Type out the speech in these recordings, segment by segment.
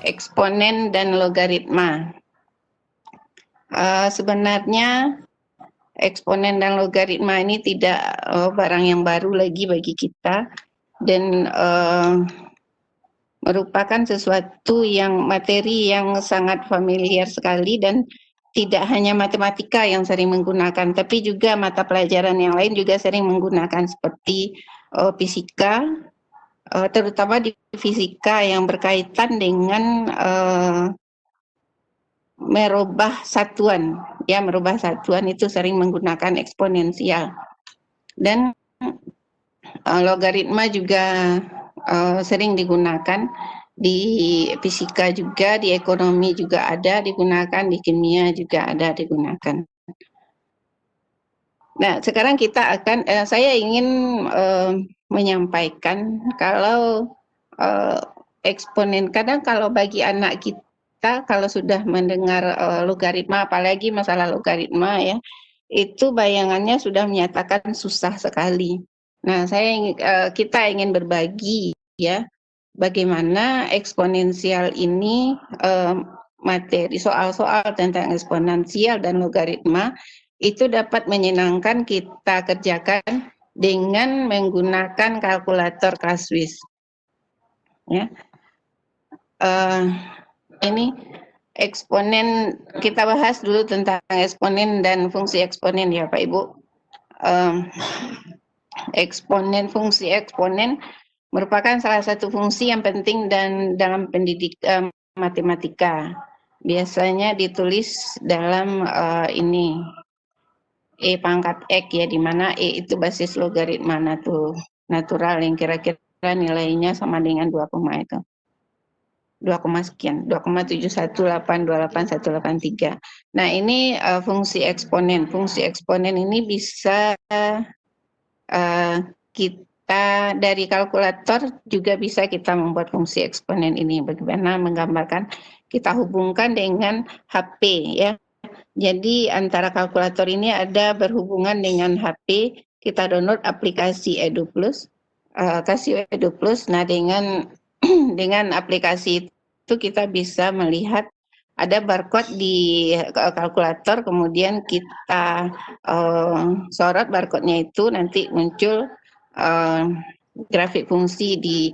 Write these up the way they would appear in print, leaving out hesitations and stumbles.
eksponen dan logaritma. Sebenarnya eksponen dan logaritma ini tidak barang yang baru lagi bagi kita, dan merupakan sesuatu yang materi yang sangat familiar sekali, dan tidak hanya matematika yang sering menggunakan, tapi juga mata pelajaran yang lain juga sering menggunakan, seperti fisika, terutama di fisika yang berkaitan dengan merubah satuan. Ya, merubah satuan itu sering menggunakan eksponensial. Dan logaritma juga sering digunakan di fisika juga, di ekonomi juga ada digunakan, di kimia juga ada digunakan. Nah, sekarang kita akan, saya ingin menyampaikan kalau eksponen, kadang kalau bagi anak kita, kalau sudah mendengar logaritma, apalagi masalah logaritma ya, itu bayangannya sudah menyatakan susah sekali. Nah, kita ingin berbagi ya, bagaimana eksponensial ini, materi soal-soal tentang eksponensial dan logaritma itu dapat menyenangkan kita kerjakan dengan menggunakan kalkulator kelas Swiss. Ya, ini eksponen, kita bahas dulu tentang eksponen dan fungsi eksponen ya Pak Ibu. Eksponen, fungsi eksponen merupakan salah satu fungsi yang penting dan dalam pendidikan matematika. Biasanya ditulis dalam ini E pangkat X ya, di mana E itu basis logaritma natural yang kira-kira nilainya sama dengan 2, itu. 2, sekian, 2,71828,183. Nah, ini fungsi eksponen. Fungsi eksponen ini bisa kita dari kalkulator juga bisa kita membuat fungsi eksponen ini. Bagaimana menggambarkan, kita hubungkan dengan HP ya. Jadi antara kalkulator ini ada berhubungan dengan HP, kita download aplikasi EduPlus, Casio EduPlus. Nah, dengan dengan aplikasi itu kita bisa melihat ada barcode di kalkulator, kemudian kita sorot barcode-nya itu, nanti muncul grafik fungsi di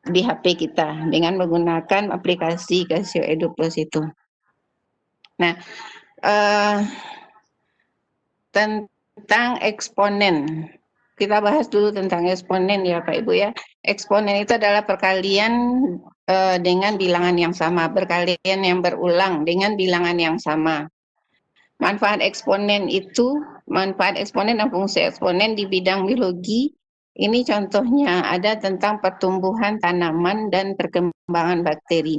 HP kita dengan menggunakan aplikasi Casio EduPlus itu. Nah, tentang eksponen, kita bahas dulu tentang eksponen ya Pak Ibu ya. Eksponen itu adalah perkalian dengan bilangan yang sama, perkalian yang berulang dengan bilangan yang sama. Manfaat eksponen dan fungsi eksponen di bidang biologi, ini contohnya ada tentang pertumbuhan tanaman dan perkembangan bakteri.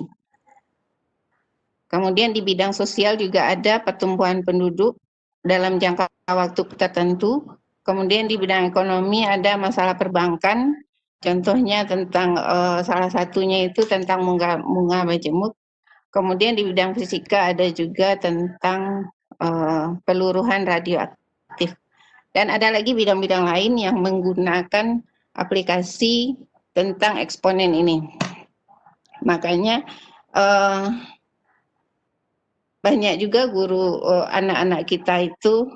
Kemudian di bidang sosial juga ada pertumbuhan penduduk dalam jangka waktu tertentu. Kemudian di bidang ekonomi ada masalah perbankan, contohnya tentang salah satunya itu tentang bunga majemuk. Kemudian di bidang fisika ada juga tentang peluruhan radioaktif. Dan ada lagi bidang-bidang lain yang menggunakan aplikasi tentang eksponen ini. Makanya banyak juga guru anak-anak kita itu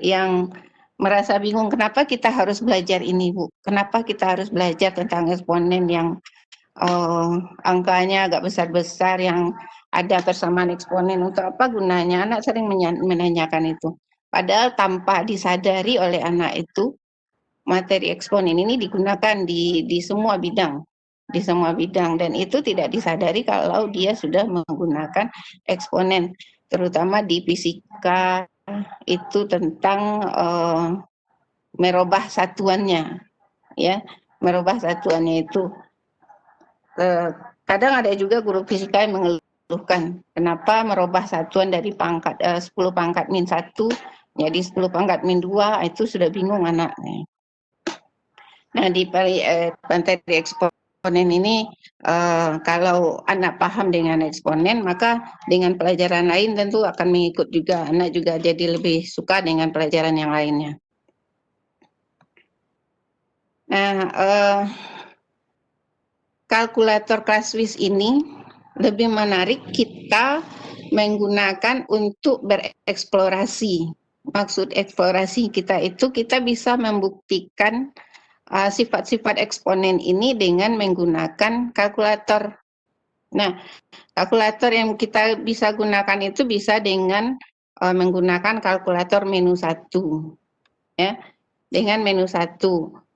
yang merasa bingung, kenapa kita harus belajar ini Bu? Kenapa kita harus belajar tentang eksponen yang angkanya agak besar-besar, yang ada persamaan eksponen, untuk apa gunanya? Anak sering menanyakan itu. Padahal tanpa disadari oleh anak itu, materi eksponen ini digunakan di semua bidang, dan itu tidak disadari kalau dia sudah menggunakan eksponen, terutama di fisika itu tentang merubah satuannya ya, merubah satuannya itu. Kadang ada juga guru fisika yang mengeluhkan kenapa merubah satuan dari 10 pangkat min 1 jadi 10 pangkat min 2, itu sudah bingung anaknya. Nah, di materi eksponen ini, kalau anak paham dengan eksponen, maka dengan pelajaran lain tentu akan mengikut juga. Anak juga jadi lebih suka dengan pelajaran yang lainnya. Nah, kalkulator kelas Swiss ini lebih menarik kita menggunakan untuk bereksplorasi. Maksud eksplorasi kita itu kita bisa membuktikan sifat-sifat eksponen ini dengan menggunakan kalkulator. Nah, kalkulator yang kita bisa gunakan itu bisa dengan menggunakan kalkulator menu 1, ya, dengan menu 1.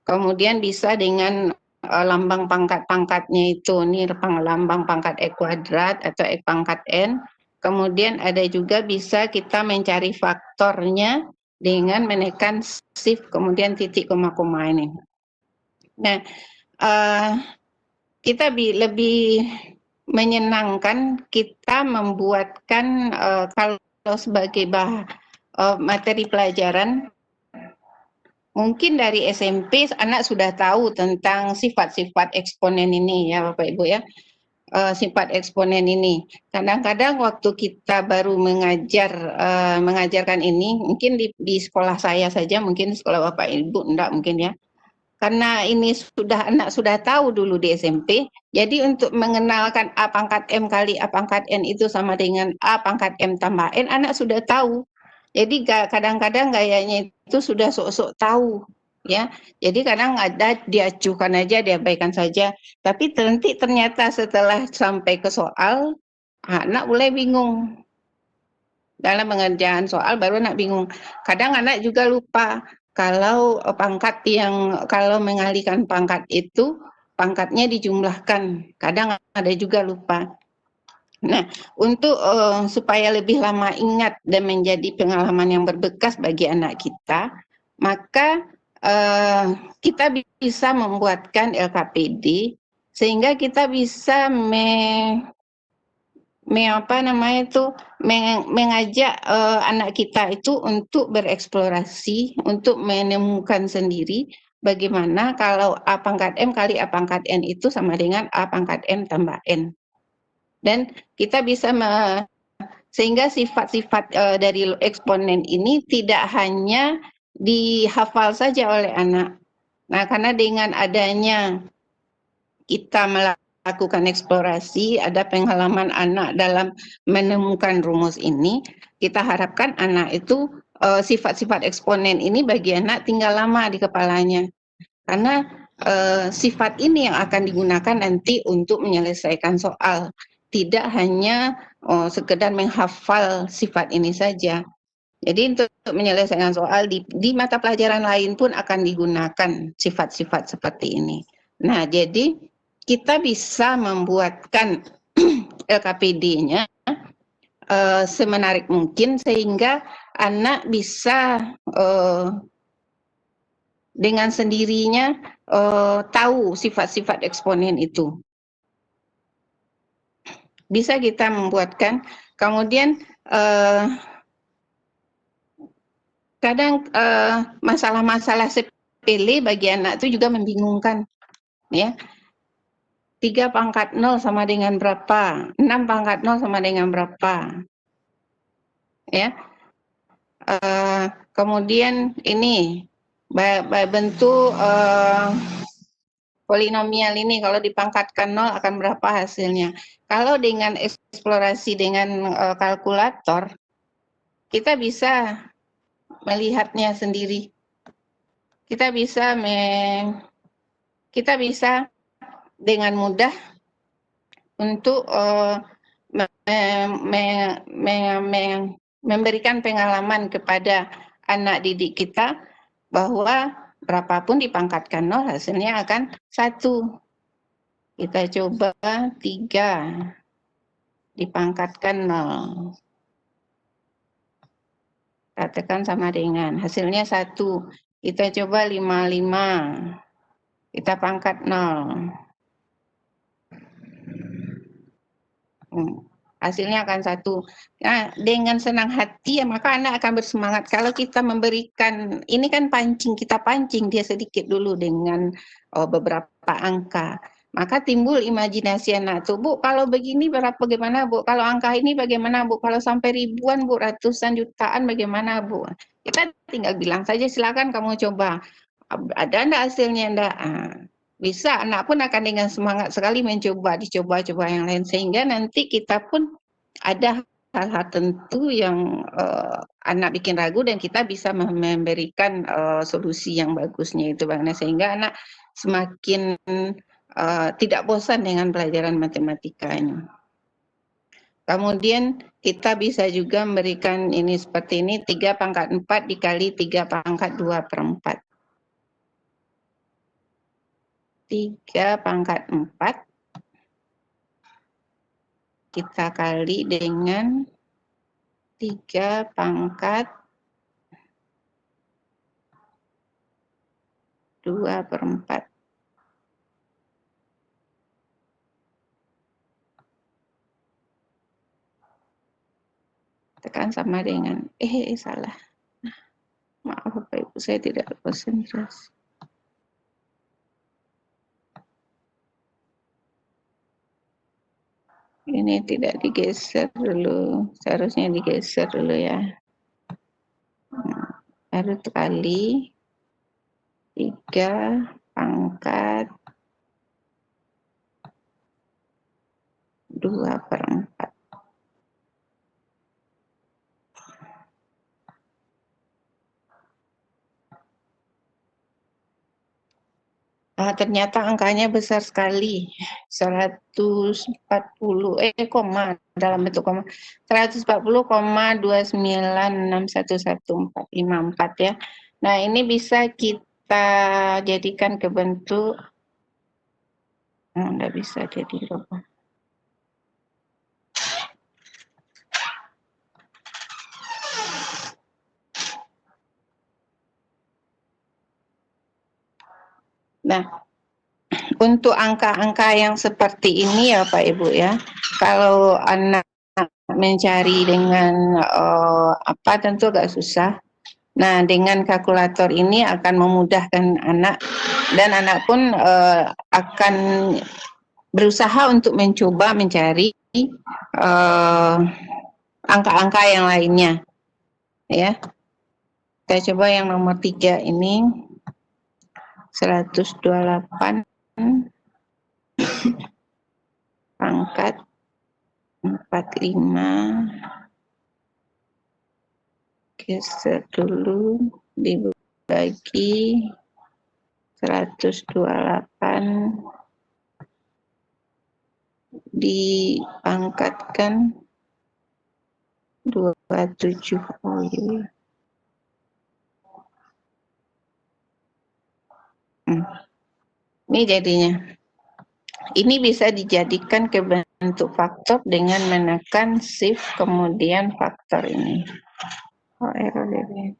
Kemudian bisa dengan lambang pangkat-pangkatnya itu, ini lambang pangkat E kuadrat atau E pangkat N. Kemudian ada juga bisa kita mencari faktornya dengan menekan shift kemudian titik koma-koma ini. Nah, kita lebih menyenangkan kita membuatkan kalau sebagai materi pelajaran, mungkin dari SMP anak sudah tahu tentang sifat-sifat eksponen ini ya Bapak Ibu ya. Sifat eksponen ini. Kadang-kadang waktu kita baru mengajarkan ini, mungkin di sekolah saya saja, mungkin sekolah Bapak Ibu enggak mungkin ya. Karena ini anak sudah tahu dulu di SMP, jadi untuk mengenalkan A pangkat M kali A pangkat N itu sama dengan A pangkat M tambah N, anak sudah tahu. Jadi kadang-kadang gayanya itu sudah sok-sok tahu, ya. Jadi kadang ada diacuhkan aja, diabaikan saja. Tapi nanti ternyata setelah sampai ke soal, anak mulai bingung. Dalam pengerjaan soal baru anak bingung. Kadang anak juga lupa kalau kalau mengalihkan pangkat itu pangkatnya dijumlahkan. Kadang ada juga lupa. Nah, untuk supaya lebih lama ingat dan menjadi pengalaman yang berbekas bagi anak kita, maka kita bisa membuatkan LKPD sehingga kita bisa mengajak anak kita itu untuk bereksplorasi, untuk menemukan sendiri bagaimana kalau A pangkat M kali A pangkat N itu sama dengan A pangkat M tambah N. Dan kita bisa sehingga sifat-sifat dari eksponen ini tidak hanya dihafal saja oleh anak. Nah, karena dengan adanya kita melakukan eksplorasi, ada pengalaman anak dalam menemukan rumus ini, kita harapkan anak itu sifat-sifat eksponen ini bagi anak tinggal lama di kepalanya. Karena sifat ini yang akan digunakan nanti untuk menyelesaikan soal. Tidak hanya sekedar menghafal sifat ini saja. Jadi untuk menyelesaikan soal di mata pelajaran lain pun akan digunakan sifat-sifat seperti ini. Nah, jadi kita bisa membuatkan LKPD-nya semenarik mungkin sehingga anak bisa dengan sendirinya tahu sifat-sifat eksponen itu. Bisa kita membuatkan, kemudian kadang masalah-masalah sepele bagi anak itu juga membingungkan, ya. 3 pangkat 0 sama dengan berapa? 6 pangkat 0 sama dengan berapa? Ya. Kemudian ini bentuk polinomial ini kalau dipangkatkan 0 akan berapa hasilnya. Kalau dengan eksplorasi dengan kalkulator, kita bisa melihatnya sendiri. Kita bisa dengan mudah untuk memberikan pengalaman kepada anak didik kita bahwa berapapun dipangkatkan 0 hasilnya akan 1. Kita coba 3 dipangkatkan 0. Katakan sama dengan hasilnya 1. Kita coba 55. Kita pangkat 0. Hasilnya akan 1. Nah, dengan senang hati ya maka anak akan bersemangat. Kalau kita memberikan, ini kan kita pancing dia sedikit dulu dengan beberapa angka. Maka timbul imajinasi anak tuh, Bu, kalau begini bagaimana, Bu? Kalau angka ini bagaimana, Bu? Kalau sampai ribuan, Bu, ratusan jutaan bagaimana, Bu? Kita tinggal bilang saja, silakan kamu coba. Ada enggak hasilnya, enggak? bisa anak pun akan dengan semangat sekali dicoba-coba yang lain, sehingga nanti kita pun ada hal-hal tentu yang anak bikin ragu dan kita bisa memberikan solusi yang bagusnya itu Bang. Nah, sehingga anak semakin tidak bosan dengan pelajaran matematikanya. Kemudian kita bisa juga memberikan ini seperti ini, 3/4 dikali 3/2/4. 3/4 kita kali dengan 3/2/4. Tekan sama dengan, salah. Maaf Bapak Ibu, saya tidak konsentrasi. Ini tidak digeser dulu, seharusnya digeser dulu ya. Baru kali 3/2/4. Ternyata angkanya besar sekali, 140, koma, dalam bentuk koma, 140,29611454 ya. Nah, ini bisa kita jadikan ke bentuk, enggak bisa jadi berapa. Nah, untuk angka-angka yang seperti ini ya Pak Ibu ya, kalau anak mencari dengan tentu agak susah. Nah, dengan kalkulator ini akan memudahkan anak, dan anak pun akan berusaha untuk mencoba mencari angka-angka yang lainnya. Ya, kita coba yang nomor 3 ini, 128 pangkat 45, geser dulu, dibagi 128 dipangkatkan 27. Oh iya. Ini jadinya. Ini bisa dijadikan ke bentuk faktor dengan menekan shift kemudian faktor ini. Oh, error ini.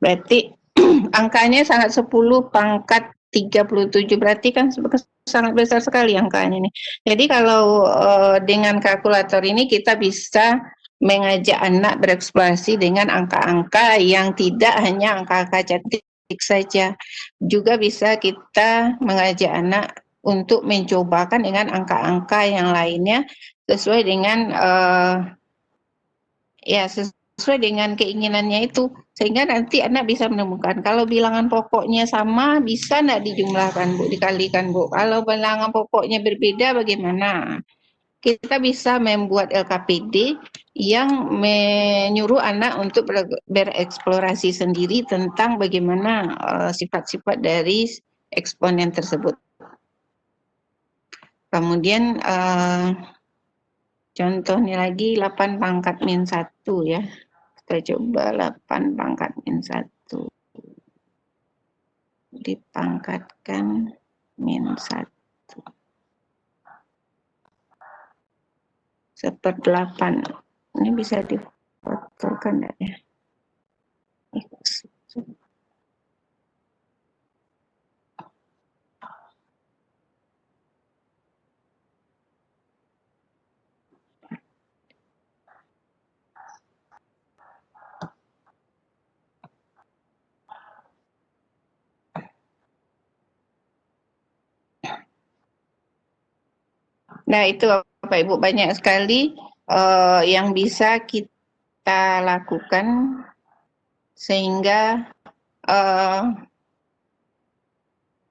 Berarti angkanya sangat 10/37, berarti kan sangat besar sekali angkanya ini. Jadi kalau dengan kalkulator ini kita bisa mengajak anak bereksplorasi dengan angka-angka yang tidak hanya angka-angka cantik saja. Juga bisa kita mengajak anak untuk mencobakan dengan angka-angka yang lainnya sesuai dengan sesuai dengan keinginannya itu, sehingga nanti anak bisa menemukan kalau bilangan pokoknya sama bisa enggak dijumlahkan Bu, dikalikan Bu. Kalau bilangan pokoknya berbeda bagaimana? Kita bisa membuat LKPD yang menyuruh anak untuk bereksplorasi sendiri tentang bagaimana sifat-sifat dari eksponen tersebut. Kemudian contohnya lagi 8/-1 ya. Kita coba 8/-1 dipangkatkan -1 1/8. Ini bisa difaktorkan enggak ya? Nah, itu Bapak Ibu banyak sekali yang bisa kita lakukan sehingga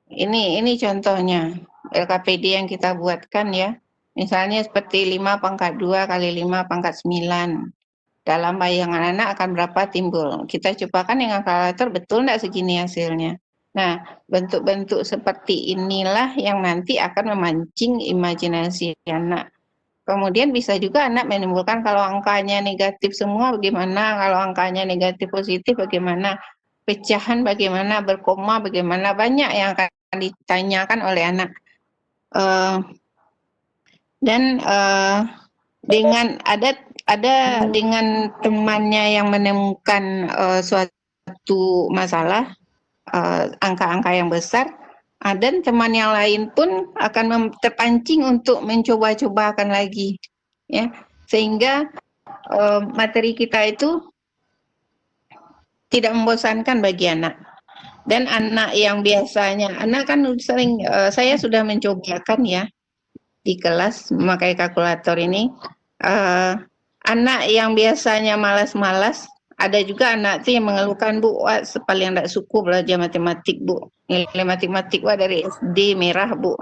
ini contohnya LKPD yang kita buatkan ya. Misalnya seperti 5/2 kali 5/9. Dalam bayangan anak akan berapa timbul. Kita cobakan dengan kalkulator, betul enggak segini hasilnya. Nah, bentuk-bentuk seperti inilah yang nanti akan memancing imajinasi anak. Kemudian bisa juga anak menimbulkan kalau angkanya negatif semua bagaimana, kalau angkanya negatif positif bagaimana, pecahan bagaimana, berkoma bagaimana, banyak yang akan ditanyakan oleh anak. Dan dengan dengan temannya yang menemukan suatu masalah, angka-angka yang besar, dan teman yang lain pun akan terpancing untuk mencoba-cobakan lagi, ya, sehingga materi kita itu tidak membosankan bagi anak. Dan anak yang biasanya, anak kan sering, saya sudah mencobakan ya di kelas memakai kalkulator ini, anak yang biasanya malas-malas, ada juga anak tuh yang mengeluhkan, Bu, wah, paling tidak suku belajar matematik, Bu. Nilai matematik wah dari SD merah, Bu.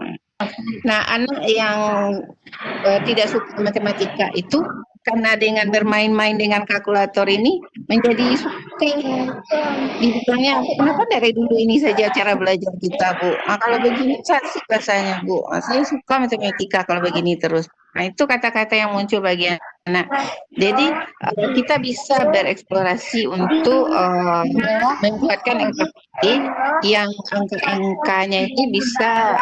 Nah, anak yang tidak suka matematika itu karena dengan bermain-main dengan kalkulator ini menjadi suka. Dibilangnya, kenapa dari dulu ini saja cara belajar kita, Bu? Nah, kalau begini asik rasanya, Bu. Saya suka matematika kalau begini terus. Nah, itu kata-kata yang muncul bagi anak. Jadi, kita bisa bereksplorasi untuk membuatkan LKPD yang angka-angkanya ini bisa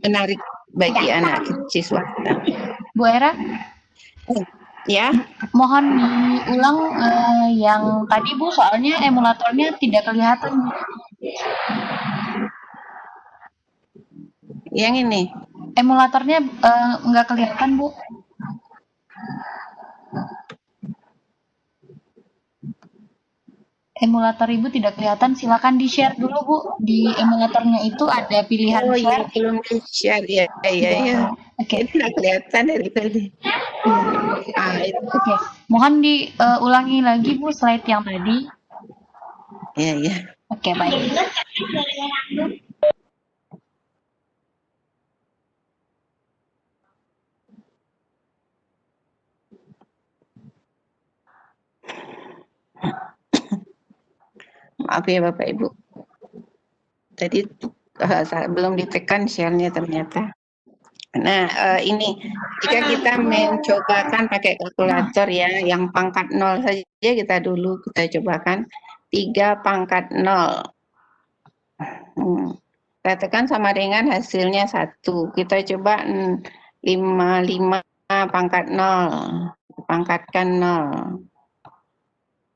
menarik bagi anak siswa kita. Bu Era, Ya, mohon diulang yang tadi Bu, soalnya emulatornya tidak kelihatan. yang ini. Emulatornya nggak kelihatan Bu. Emulator Ibu tidak kelihatan, silakan di-share dulu Bu. Di emulatornya itu ada pilihan Oh iya, share. belum di-share ya, ya. Oke. Ini nggak kelihatan dari tadi. Itu. Oke, mohon diulangi lagi Bu slide yang tadi. Ya. Oke, baik. Maaf ya Bapak Ibu. Tadi belum ditekan share-nya ternyata. Nah, ini jika kita mencobakan pakai kalkulator ya, yang pangkat 0 saja kita cobakan 3/0. Kita tekan sama dengan hasilnya 1. Kita coba 5/0, pangkatkan 0.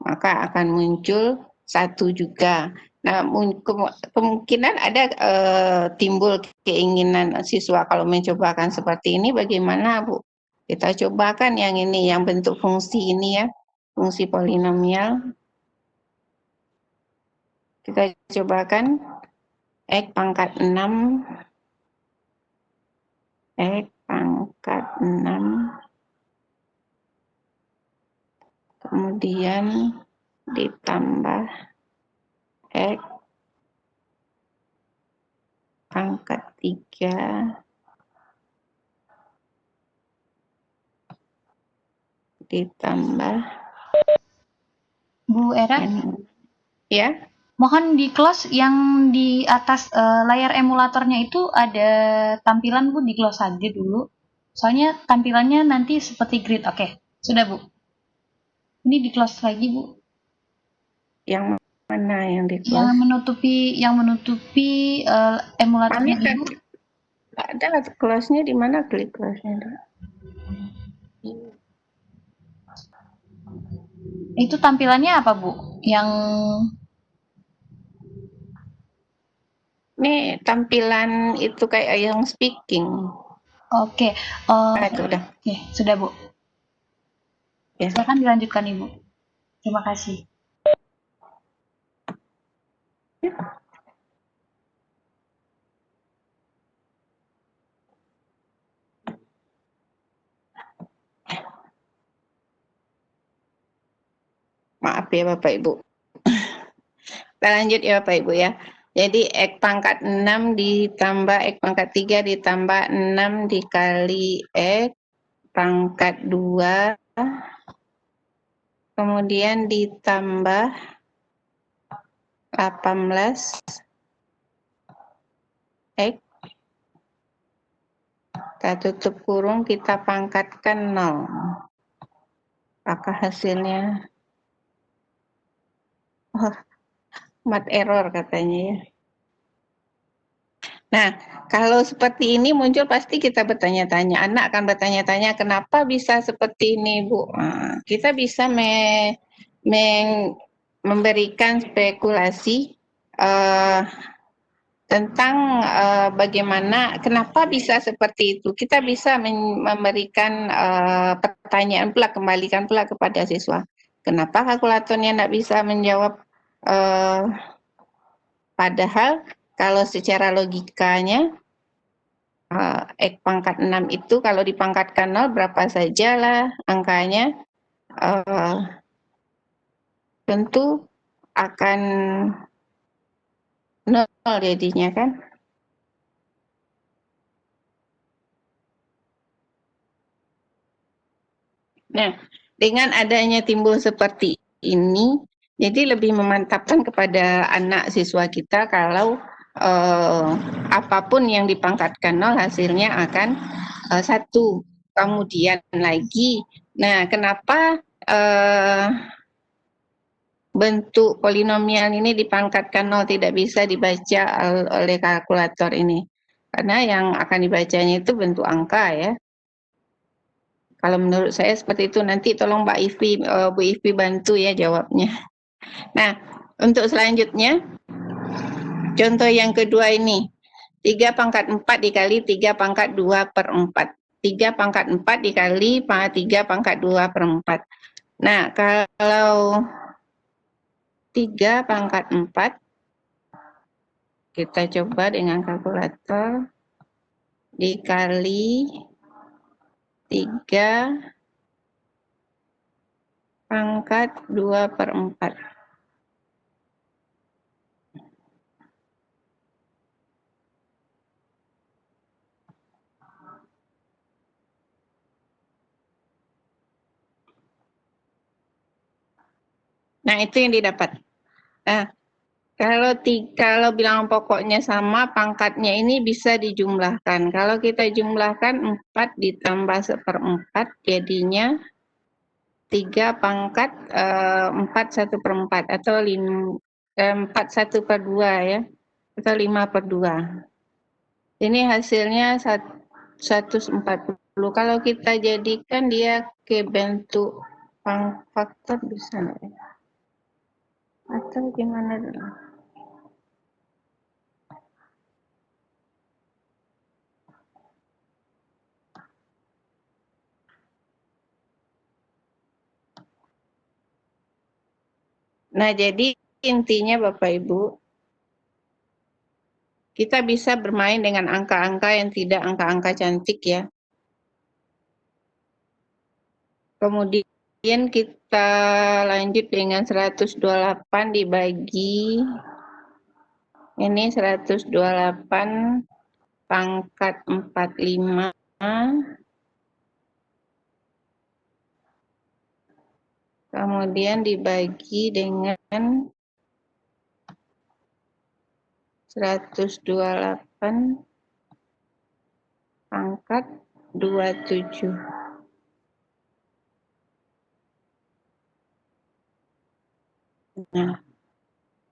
Maka akan muncul 1 juga. Nah, kemungkinan ada timbul keinginan siswa kalau mencobakan seperti ini, bagaimana Bu? Kita cobakan yang ini, yang bentuk fungsi ini ya, fungsi polinomial. Kita cobakan X pangkat 6, X pangkat 6, kemudian ditambah X pangkat 3, ditambah Bu Era, ya. mohon di close yang di atas layar emulatornya itu ada tampilan Bu, di close saja dulu. Soalnya tampilannya nanti seperti grid. Oke, sudah Bu. Ini di close lagi Bu. Yang mana yang di close? Yang menutupi emulatornya Ibu. Ada close-nya di mana, klik close-nya? Itu tampilannya apa Bu? Yang ini tampilan itu kayak yang speaking. Oke. Itu udah. Oke, sudah Bu. Ya. Silakan dilanjutkan Ibu. Terima kasih. ya Bapak Ibu. Kita lanjut ya Bapak Ibu ya. Jadi X pangkat 6 ditambah X pangkat 3 ditambah 6 dikali X pangkat 2, kemudian ditambah 18 X, kita tutup kurung, kita pangkatkan 0. Apakah hasilnya? Oh, mat error katanya ya. Nah, kalau seperti ini muncul pasti kita bertanya-tanya, anak akan bertanya-tanya kenapa bisa seperti ini Bu. Nah, kita bisa memberikan spekulasi tentang bagaimana, kenapa bisa seperti itu. Kita bisa memberikan pertanyaan pula, kembalikan pula kepada siswa. Kenapa kalkulatornya tidak bisa menjawab, padahal kalau secara logikanya X pangkat 6 itu kalau dipangkatkan 0 berapa sajalah angkanya, tentu akan 0 jadinya kan. Nah, dengan adanya timbul seperti ini, jadi lebih memantapkan kepada anak siswa kita kalau apapun yang dipangkatkan 0 hasilnya akan 1. Kemudian lagi, nah kenapa bentuk polinomial ini dipangkatkan 0 tidak bisa dibaca oleh kalkulator ini? Karena yang akan dibacanya itu bentuk angka ya. Kalau menurut saya seperti itu, nanti tolong Bu Ivi bantu ya jawabnya. Nah, untuk selanjutnya, contoh yang kedua ini, 3 pangkat 4 dikali 3 pangkat 2 per 4. 3 pangkat 4 dikali 3 pangkat 2 per 4. Nah, kalau 3 pangkat 4, kita coba dengan kalkulator, dikali 3 pangkat 2 per 4. Nah, itu yang didapat. Nah, kalau bilangan pokoknya sama, pangkatnya ini bisa dijumlahkan. Kalau kita jumlahkan 4 ditambah 1/4, jadinya 3 pangkat 4 1/4 atau 4 1/2 ya, atau 5/2. Ini hasilnya 140. Kalau kita jadikan dia ke bentuk faktor bisa nggak ya? Atau gimana dulu? Nah, jadi intinya Bapak Ibu, kita bisa bermain dengan angka-angka yang tidak angka-angka cantik ya. Kemudian kita lanjut dengan 128 dibagi, ini 128 pangkat 45, kemudian dibagi dengan 128 pangkat 27. Nah,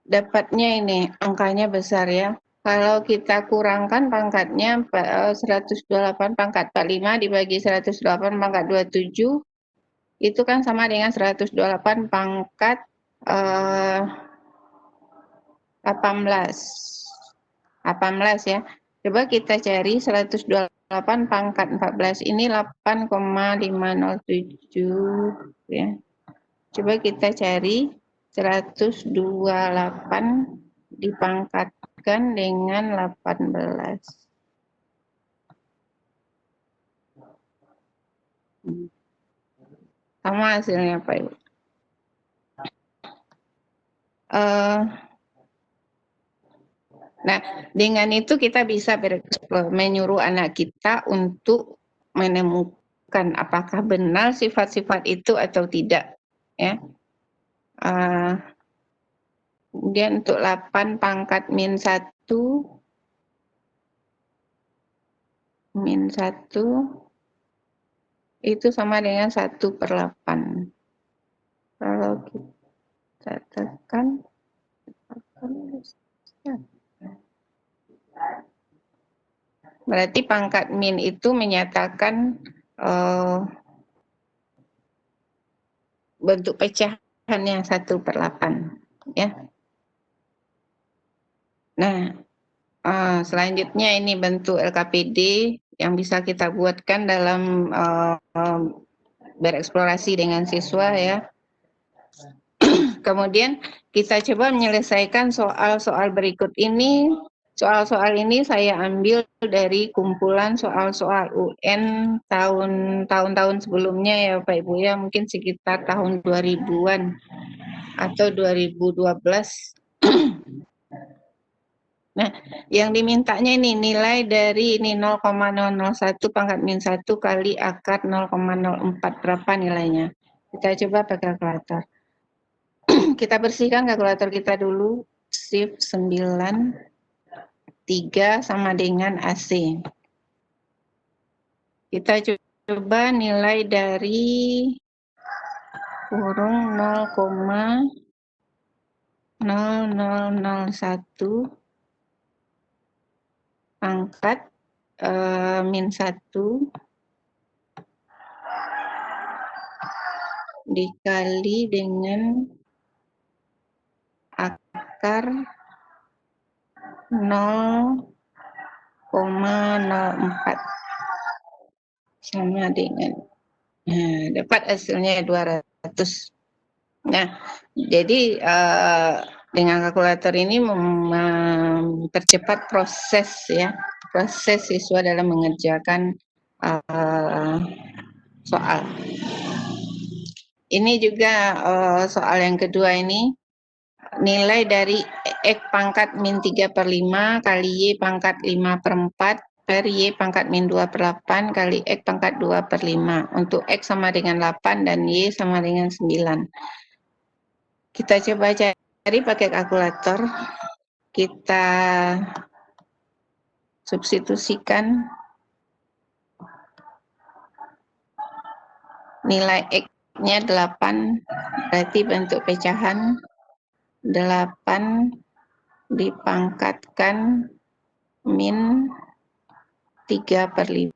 dapatnya ini angkanya besar ya. Kalau kita kurangkan pangkatnya 128 pangkat 45 dibagi 108 pangkat 27, itu kan sama dengan 128 pangkat 18 ya. Coba kita cari 128 pangkat 14 ini 8,507 ya. Coba kita cari 128 dipangkatkan dengan 18. Sama hasilnya Pak Ibu. Nah, dengan itu kita bisa menyuruh anak kita untuk menemukan apakah benar sifat-sifat itu atau tidak, ya. Kemudian untuk 8 pangkat min 1 itu sama dengan 1/8. Kalau kita tekan, berarti pangkat min itu menyatakan bentuk pecahannya 1/8, ya. Nah, selanjutnya ini bentuk LKPD yang bisa kita buatkan dalam bereksplorasi dengan siswa, ya. Kemudian kita coba menyelesaikan soal-soal berikut ini. Soal-soal ini saya ambil dari kumpulan soal-soal UN tahun-tahun sebelumnya, ya Pak Ibu, ya, mungkin sekitar tahun 2000-an atau 2012. Nah, yang dimintanya ini nilai dari ini 0,001 pangkat min 1 kali akar 0,04, berapa nilainya? Kita coba pakai kalkulator. Kita bersihkan kalkulator kita dulu. Shift 9, 3 sama dengan AC. Kita coba nilai dari kurung 0,0001 pangkat min 1 dikali dengan akar 0,04 sama dengan, dapat hasilnya 200. Nah, jadi dengan kalkulator ini mempercepat proses, ya, proses siswa dalam mengerjakan soal. Ini juga soal yang kedua ini, nilai dari X pangkat min 3/5 kali Y pangkat 5/4 per Y pangkat min 2/8 kali X pangkat 2/5. Untuk X sama dengan 8 dan Y sama dengan 9. Kita coba cari pakai kalkulator. Kita substitusikan nilai X-nya 8, berarti bentuk pecahan 8 dipangkatkan min 3/5,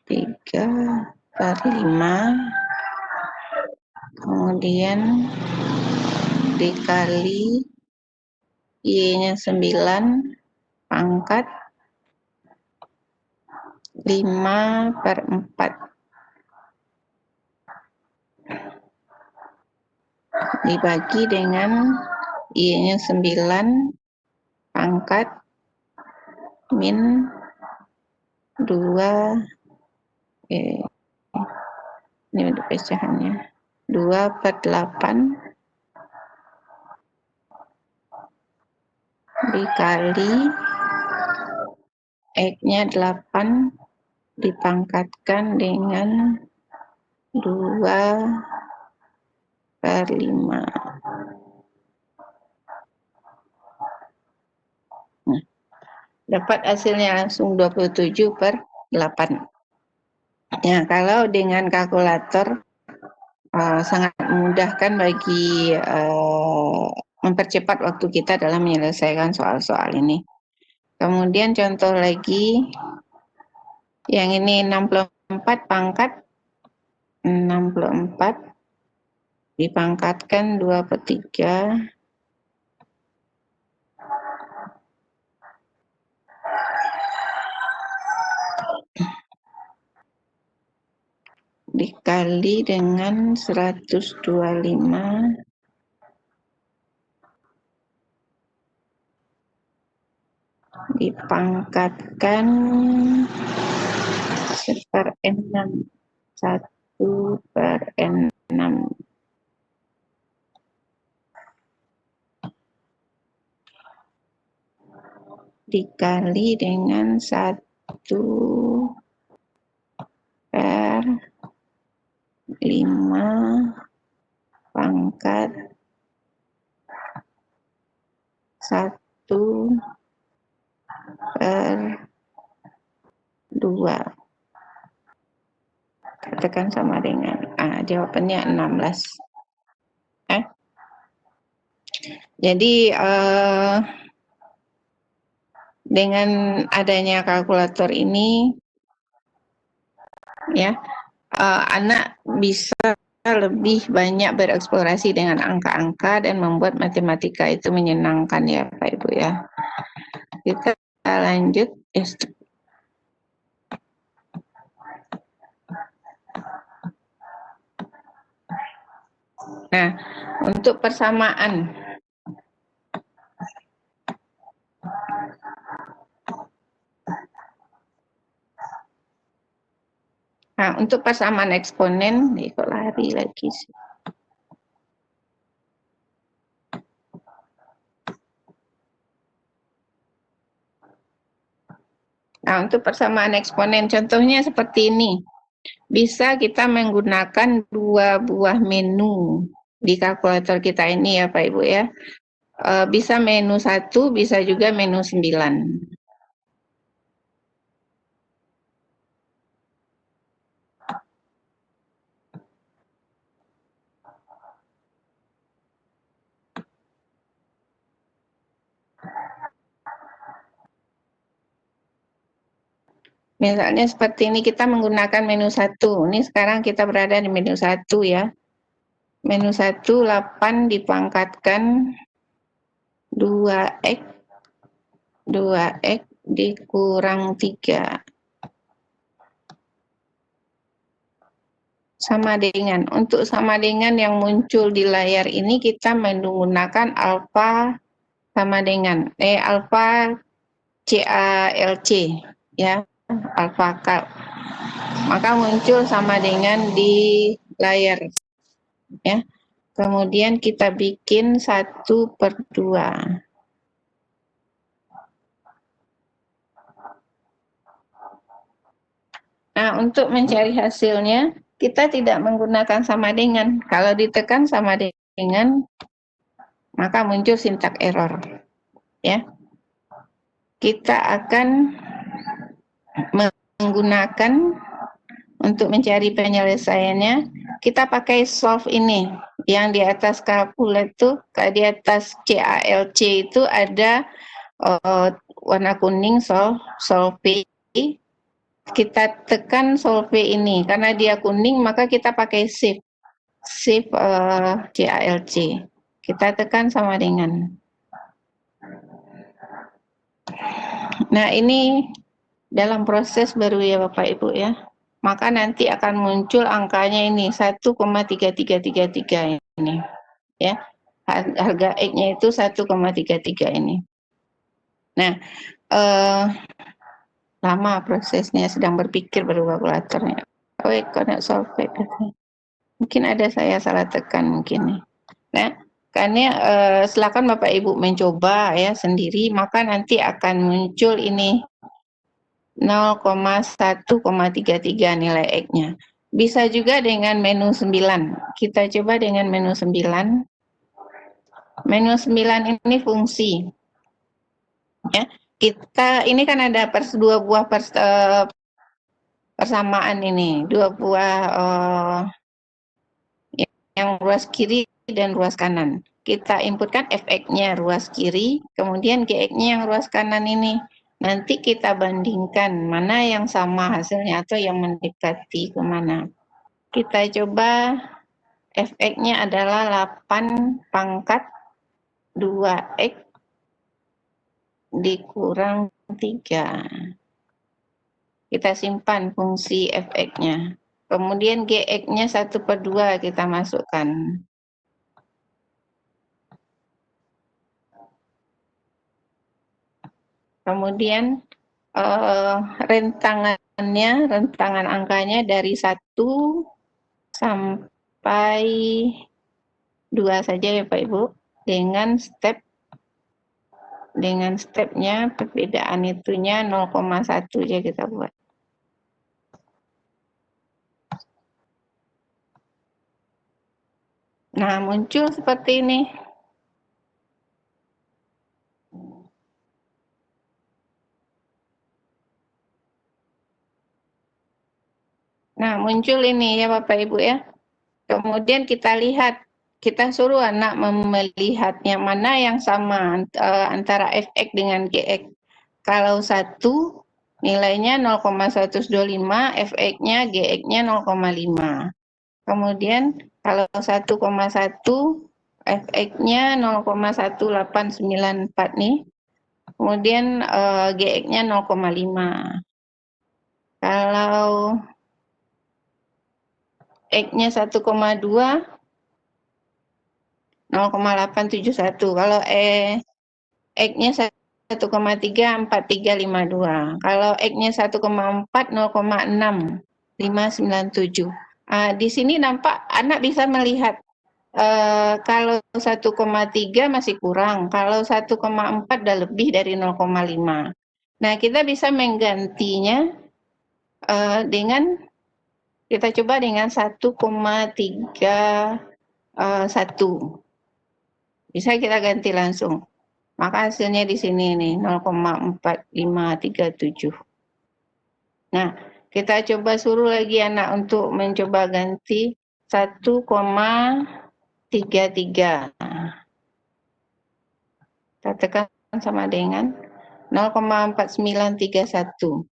3/5, kemudian dikali Y-nya 9 pangkat 5/4 dibagi dengan Y-nya 9 pangkat min 2, ini untuk pecahannya 2/8 dikali X-nya 8 dipangkatkan dengan 2/5. Nah, dapat hasilnya langsung 27/8. Ya, kalau dengan kalkulator sangat memudahkan bagi mempercepat waktu kita dalam menyelesaikan soal-soal ini. Kemudian contoh lagi, yang ini 64 pangkat 64 dipangkatkan 2/3 dikali dengan 125 dipangkatkan 1/6, 1/6. dikali dengan 1/5 pangkat 1/2. Katakan sama dengan jawabannya 16. Jadi dengan adanya kalkulator ini ya anak bisa lebih banyak bereksplorasi dengan angka-angka dan membuat matematika itu menyenangkan ya Pak Ibu ya. Kita lanjut. Nah, untuk persamaan. Nah, untuk persamaan eksponen, kok lari lagi sih. Nah, untuk persamaan eksponen, contohnya seperti ini. Bisa kita menggunakan 2 buah menu di kalkulator kita ini ya Pak Ibu ya. Bisa menu 1, bisa juga menu 9. Misalnya seperti ini kita menggunakan menu 1. Ini sekarang kita berada di menu 1 ya. Menu 1 8 dipangkatkan 2x dikurang 3. Sama dengan, untuk sama dengan yang muncul di layar ini kita menggunakan alfa sama dengan alfa CALC ya, alfa cal. Maka muncul sama dengan di layar ya. Kemudian kita bikin 1/2. Nah, untuk mencari hasilnya kita tidak menggunakan sama dengan. Kalau ditekan sama dengan maka muncul syntax error ya. Kita akan menggunakan untuk mencari penyelesaiannya, kita pakai solve ini. Yang di atas kalkulator, di atas CALC itu ada warna kuning solve. Kita tekan solve ini. Karena dia kuning, maka kita pakai shift CALC. Kita tekan sama dengan. Nah, ini dalam proses baru ya Bapak Ibu ya. Maka nanti akan muncul angkanya ini 1,3333 ini ya. Harga X-nya itu 1,33 ini. Nah, lama prosesnya, sedang berpikir baru kalkulatornya. Connect solve. Mungkin ada saya salah tekan mungkin nih. Nah, karena silakan Bapak Ibu mencoba ya sendiri, maka nanti akan muncul ini 0,1,33 nilai X-nya. Bisa juga dengan menu 9. Kita coba dengan menu 9. Menu 9 ini fungsi. Ya, kita ini kan ada dua buah persamaan ini, dua buah yang ruas kiri dan ruas kanan. Kita inputkan fx-nya ruas kiri, kemudian gx-nya yang ruas kanan ini. Nanti kita bandingkan mana yang sama hasilnya atau yang mendekati kemana. Kita coba fx-nya adalah 8 pangkat 2x dikurang 3. Kita simpan fungsi fx-nya. Kemudian gx-nya 1/2 kita masukkan. Kemudian rentangan angkanya dari 1 sampai 2 saja ya Pak Ibu, dengan step dengan stepnya, perbedaan itunya 0,1 aja kita buat. Nah, muncul seperti ini. Nah, muncul ini ya Bapak Ibu ya. Kemudian kita lihat, kita suruh anak melihat yang mana yang sama antara fx dengan gx. Kalau 1 nilainya 0,125, fx-nya gx-nya 0,5. Kemudian kalau 1,1 fx-nya 0,1894 nih. Kemudian gx-nya 0,5. Kalau X-nya 1,2, 0,871. Kalau X-nya 1,3, 4352. Kalau X-nya 1,4, 0,6, 597. Di sini nampak anak bisa melihat kalau 1,3 masih kurang, kalau 1,4 udah lebih dari 0,5. Nah, kita bisa menggantinya dengan, kita coba dengan 1,31. Bisa kita ganti langsung. Maka hasilnya di sini nih 0,4537. Nah, kita coba suruh lagi anak untuk mencoba ganti 1,33. Kita tekan sama dengan 0,4931.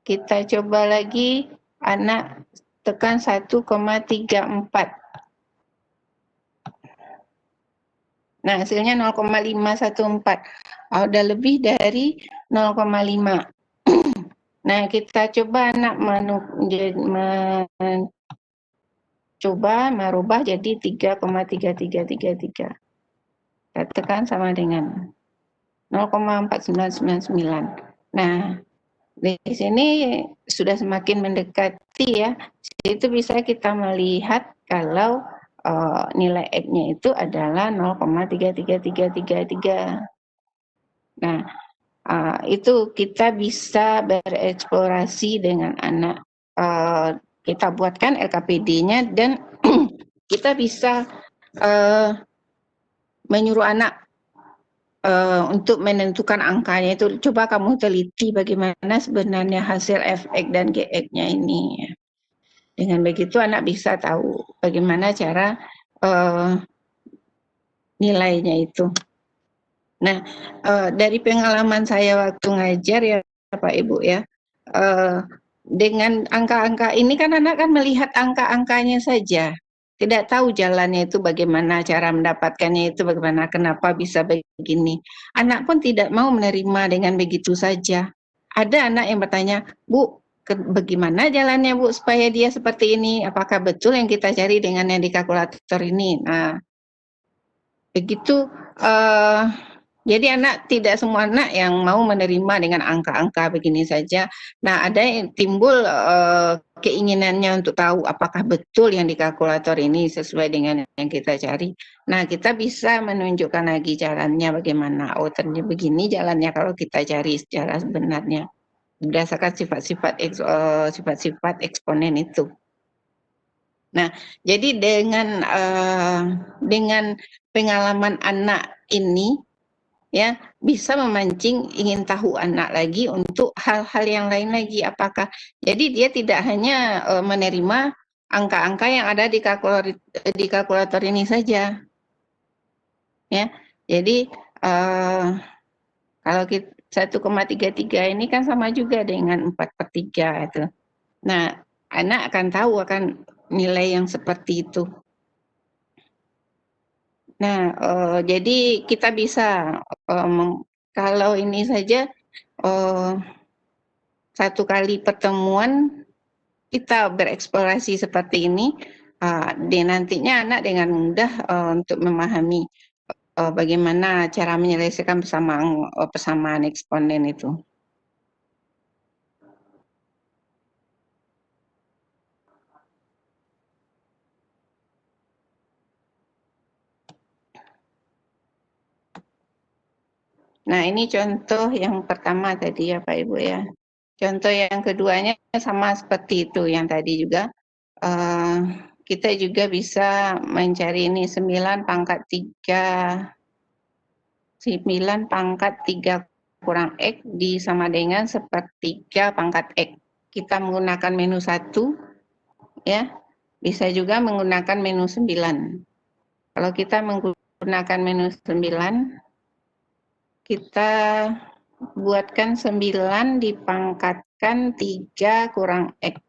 Kita coba lagi anak tekan 1,34. Nah, hasilnya 0,514. Udah lebih dari 0,5. Nah, kita coba anak coba merubah jadi 3,3333. Kita tekan sama dengan 0,4999. Nah, di sini sudah semakin mendekati ya. Itu bisa kita melihat kalau nilai X-nya itu adalah 0,33333. Nah, itu kita bisa bereksplorasi dengan anak. Kita buatkan LKPD-nya dan kita bisa menyuruh anak untuk menentukan angkanya itu. Coba kamu teliti bagaimana sebenarnya hasil fx dan gx-nya ini. Dengan begitu anak bisa tahu bagaimana cara nilainya itu. Nah, dari pengalaman saya waktu ngajar ya Pak Ibu ya, dengan angka-angka ini kan anak kan melihat angka-angkanya saja, tidak tahu jalannya itu bagaimana, cara mendapatkannya itu bagaimana, kenapa bisa begini. Anak pun tidak mau menerima dengan begitu saja. Ada anak yang bertanya, Bu, bagaimana jalannya Bu supaya dia seperti ini? Apakah betul yang kita cari dengan yang di kalkulator ini? Nah, begitu. Jadi tidak semua anak yang mau menerima dengan angka-angka begini saja. Nah, ada yang timbul keinginannya untuk tahu apakah betul yang di kalkulator ini sesuai dengan yang kita cari. Nah, kita bisa menunjukkan lagi jalannya bagaimana. Oh, ternyata begini jalannya kalau kita cari secara sebenarnya berdasarkan sifat-sifat eksponen itu. Nah, jadi dengan pengalaman anak ini ya bisa memancing ingin tahu anak lagi untuk hal-hal yang lain lagi. Apakah jadi dia tidak hanya menerima angka-angka yang ada di kalkulator ini saja ya. Jadi kalau 1,33 ini kan sama juga dengan 4/3 itu. Nah, anak akan tahu akan nilai yang seperti itu. Nah, jadi kita bisa kalau ini saja satu kali pertemuan kita bereksplorasi seperti ini, nantinya anak dengan mudah untuk memahami bagaimana cara menyelesaikan persamaan eksponen itu. Nah, ini contoh yang pertama tadi ya Pak Ibu ya. Contoh yang keduanya sama seperti itu yang tadi juga. Kita juga bisa mencari ini 9 pangkat 3 kurang X sama dengan sepertiga pangkat X. Kita menggunakan menu 1 ya. Bisa juga menggunakan menu 9. Kalau kita menggunakan menu 9, kita buatkan 9 dipangkatkan 3 kurang X.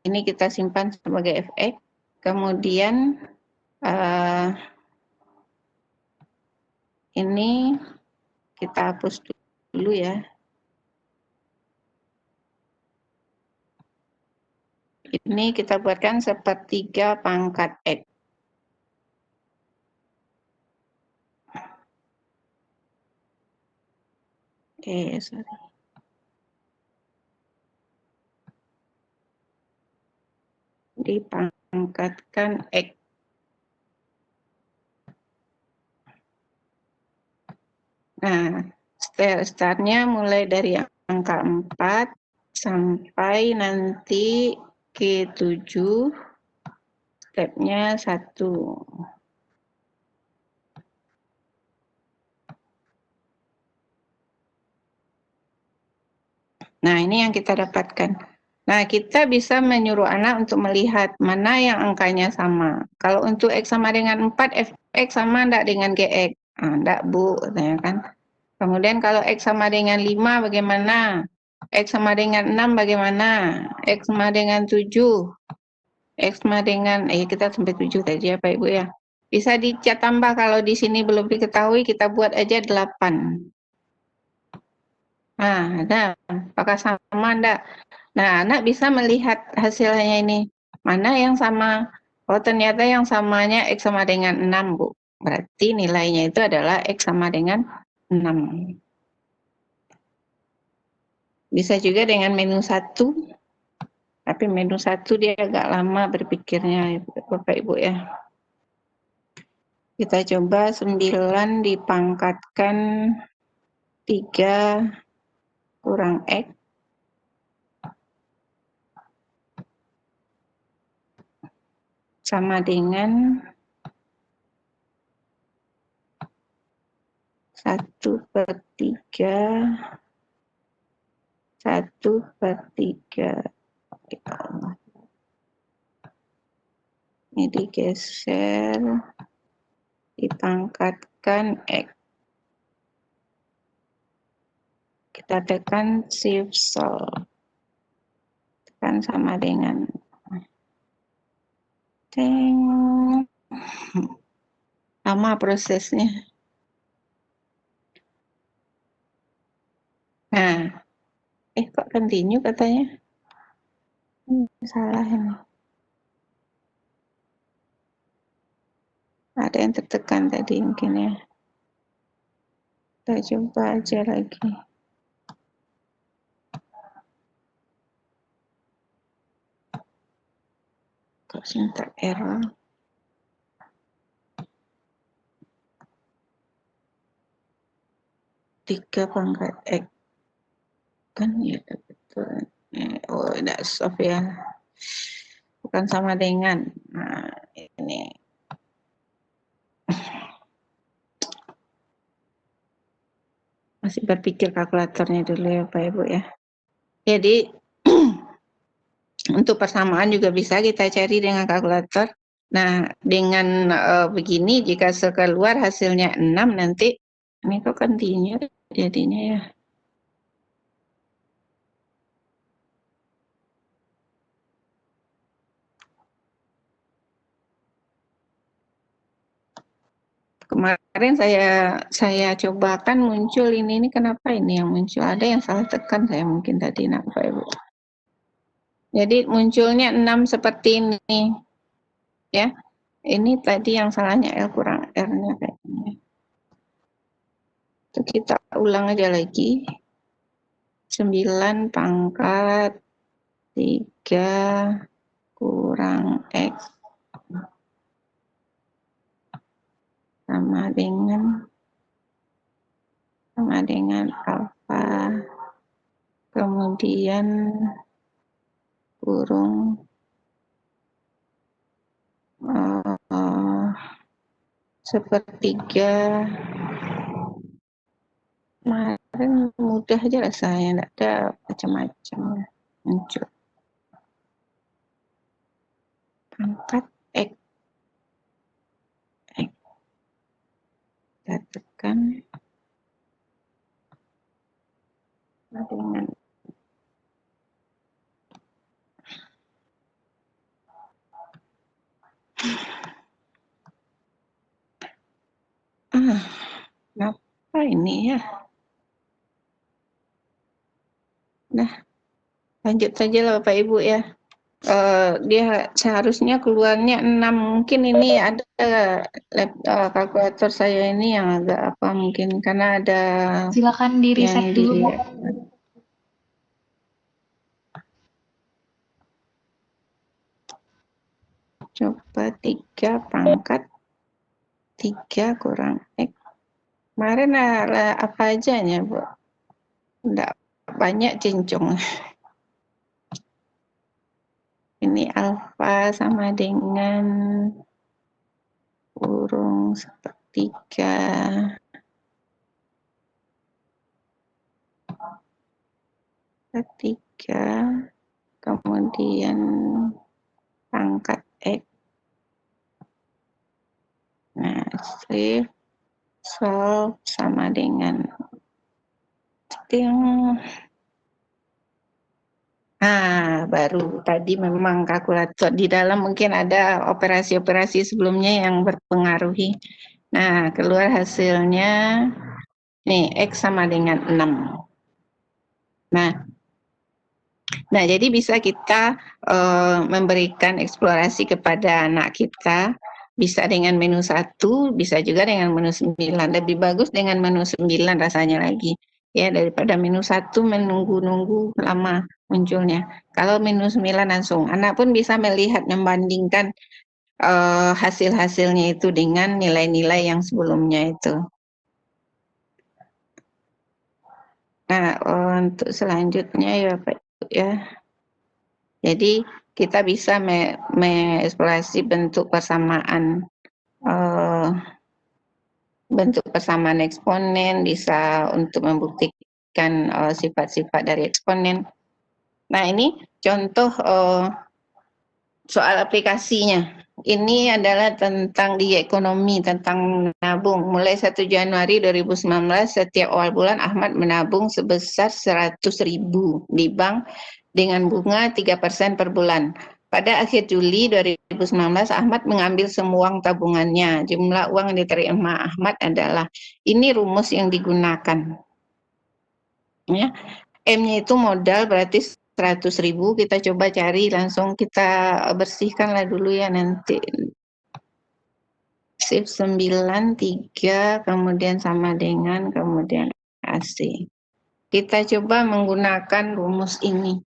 Ini kita simpan sebagai fx. Kemudian ini kita hapus dulu ya. Ini kita buatkan sepertiga pangkat X. Sorry. Dipangkatkan X. Nah, startnya mulai dari angka 4 sampai nanti ke 7, stepnya 1. Nah, ini yang kita dapatkan. Nah, kita bisa menyuruh anak untuk melihat mana yang angkanya sama. Kalau untuk X sama dengan 4, fx sama enggak dengan gx? Enggak, Bu, katanya kan. Kemudian kalau X sama dengan 5 bagaimana? X sama dengan 6 bagaimana? X sama dengan 7. X sama dengan, kita sampai 7 tadi ya Pak Ibu ya. Bisa dicat tambah kalau di sini belum diketahui, kita buat aja 8. Nah, apakah sama enggak? Nah, anak bisa melihat hasilnya ini. Mana yang sama? Oh, ternyata yang samanya X sama dengan 6, Bu. Berarti nilainya itu adalah X sama dengan 6. Bisa juga dengan menu 1, tapi menu 1 dia agak lama berpikirnya, Bapak Ibu ya. Kita coba 9 dipangkatkan 3 kurang X. Sama dengan 1/3. 1/3. Ini digeser, dipangkatkan X. Kita tekan Shift Sol. Tekan sama dengan lama prosesnya. Nah, kok continue katanya? Salah ini. Ada yang tertekan tadi mungkin ya. Kita coba aja lagi. Kok syntax error? Tiga pangkat X. Kan ya betul. Oh, tidak soft ya. Bukan sama dengan. Nah, ini. Masih berpikir kalkulatornya dulu ya Pak Ibu ya. Jadi untuk persamaan juga bisa kita cari dengan kalkulator. Nah, dengan begini jika keluar hasilnya 6 nanti ini kok continue jadinya ya. Kemarin saya cobakan muncul ini kenapa ini yang muncul? Ada yang salah tekan saya mungkin tadi nak Pak Ibu. Jadi munculnya 6 seperti ini. Ya. Ini tadi yang salahnya L kurang R-nya kayaknya. Itu kita ulang aja lagi. 9 pangkat 3 kurang X sama sama dengan alfa, kemudian kurung sepertiga. Kemarin mudah aja rasanya, nggak ada macam-macam muncul. Pangkat X. Kita tekan dengan kenapa ini ya? Nah, lanjut saja lah Bapak Ibu ya. Dia seharusnya keluarnya 6. Mungkin ini ada kalkulator saya ini yang agak apa mungkin karena ada Silakan di reset yang dulu, Bu. coba 3 pangkat 3 kurang X. Kemarin apa aja ya, Bu? Enggak banyak cincung. Ini alfa sama dengan kurung sepertiga. Sepertiga. Kemudian pangkat X. Nah, save, solve sama dengan baru tadi memang kalkulator di dalam mungkin ada operasi-operasi sebelumnya yang berpengaruhi. Nah, keluar hasilnya nih X sama dengan 6. Nah, jadi bisa kita memberikan eksplorasi kepada anak kita, bisa dengan menu 1, bisa juga dengan menu 9. Lebih bagus dengan menu 9 rasanya lagi. Ya, daripada menu 1 menunggu-nunggu lama munculnya. Kalau menu 9 langsung, anak pun bisa melihat, membandingkan hasil-hasilnya itu dengan nilai-nilai yang sebelumnya itu. Nah, untuk selanjutnya ya Pak ya. Jadi kita bisa mengeksplorasi bentuk persamaan eksponen, bisa untuk membuktikan sifat-sifat dari eksponen. Nah, ini contoh soal aplikasinya. Ini adalah tentang di ekonomi, tentang menabung. Mulai 1 Januari 2019, setiap awal bulan Ahmad menabung sebesar 100.000 di bank dengan bunga 3% per bulan. Pada akhir Juli 2019, Ahmad mengambil semua uang tabungannya. Jumlah uang yang diterima Ahmad adalah, ini rumus yang digunakan. Ya. M-nya itu modal, berarti 100.000. Kita coba cari, langsung kita bersihkanlah dulu ya nanti. Shift 9, 3, kemudian sama dengan, kemudian AC. Kita coba menggunakan rumus ini.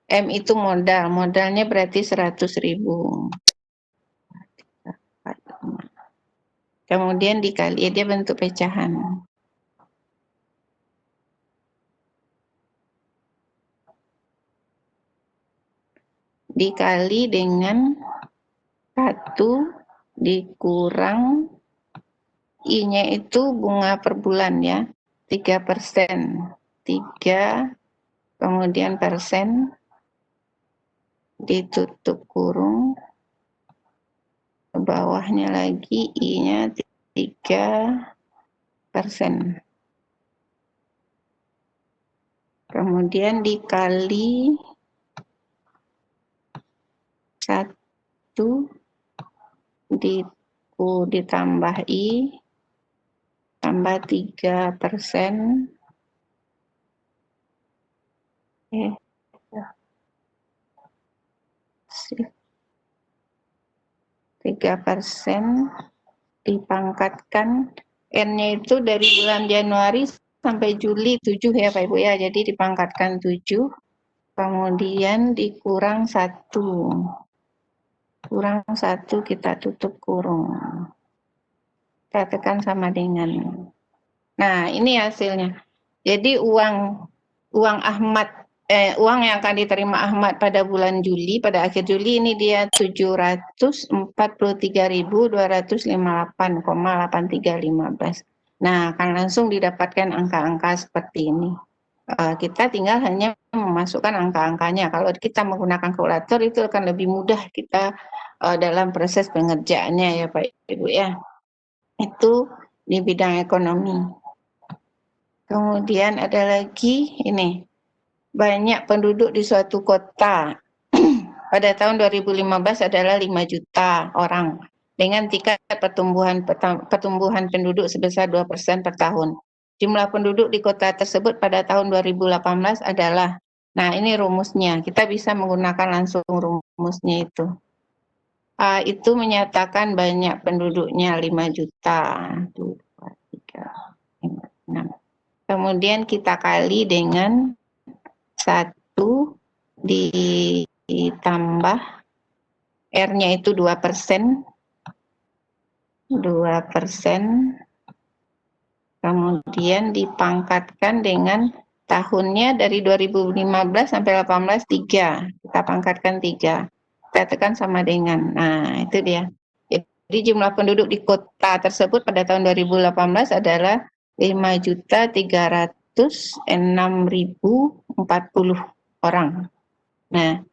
M itu modal, modalnya berarti 100.000. Kemudian dikali, dia bentuk pecahan. Dikali dengan 1 dikurang I-nya itu bunga per bulan ya, 3%. 3, kemudian persen, ditutup kurung, ke bawahnya lagi I-nya 3%. Kemudian dikali 1 ditambah I, tambah 3%. 3% dipangkatkan, N-nya itu dari bulan Januari sampai Juli 7 ya Pak Ibu ya, jadi dipangkatkan 7, kemudian dikurang 1. kurang 1 kita tutup kurung. Kita tekan sama dengan. Nah, ini hasilnya. Jadi uang Ahmad, uang yang akan diterima Ahmad pada bulan Juli, pada akhir Juli ini dia 743.258,8315. Nah, akan langsung didapatkan angka-angka seperti ini. Kita tinggal hanya memasukkan angka-angkanya. Kalau kita menggunakan kalkulator itu akan lebih mudah kita dalam proses pengerjaannya ya Pak Ibu ya. Itu di bidang ekonomi. Kemudian ada lagi ini, banyak penduduk di suatu kota. Pada tahun 2015 adalah 5 juta orang dengan tingkat pertumbuhan penduduk sebesar 2% per tahun. Jumlah penduduk di kota tersebut pada tahun 2018 adalah, nah ini rumusnya, kita bisa menggunakan langsung rumusnya itu. Itu menyatakan banyak penduduknya 5 juta. 1, 2, 3, 5, 6. Kemudian kita kali dengan 1 ditambah R-nya itu 2%, 2%, kemudian dipangkatkan dengan tahunnya dari 2015 sampai 18, 3. Kita pangkatkan 3. Kita tekan sama dengan, nah itu dia. Jadi jumlah penduduk di kota tersebut pada tahun 2018 adalah 5.306.040 orang. Nah,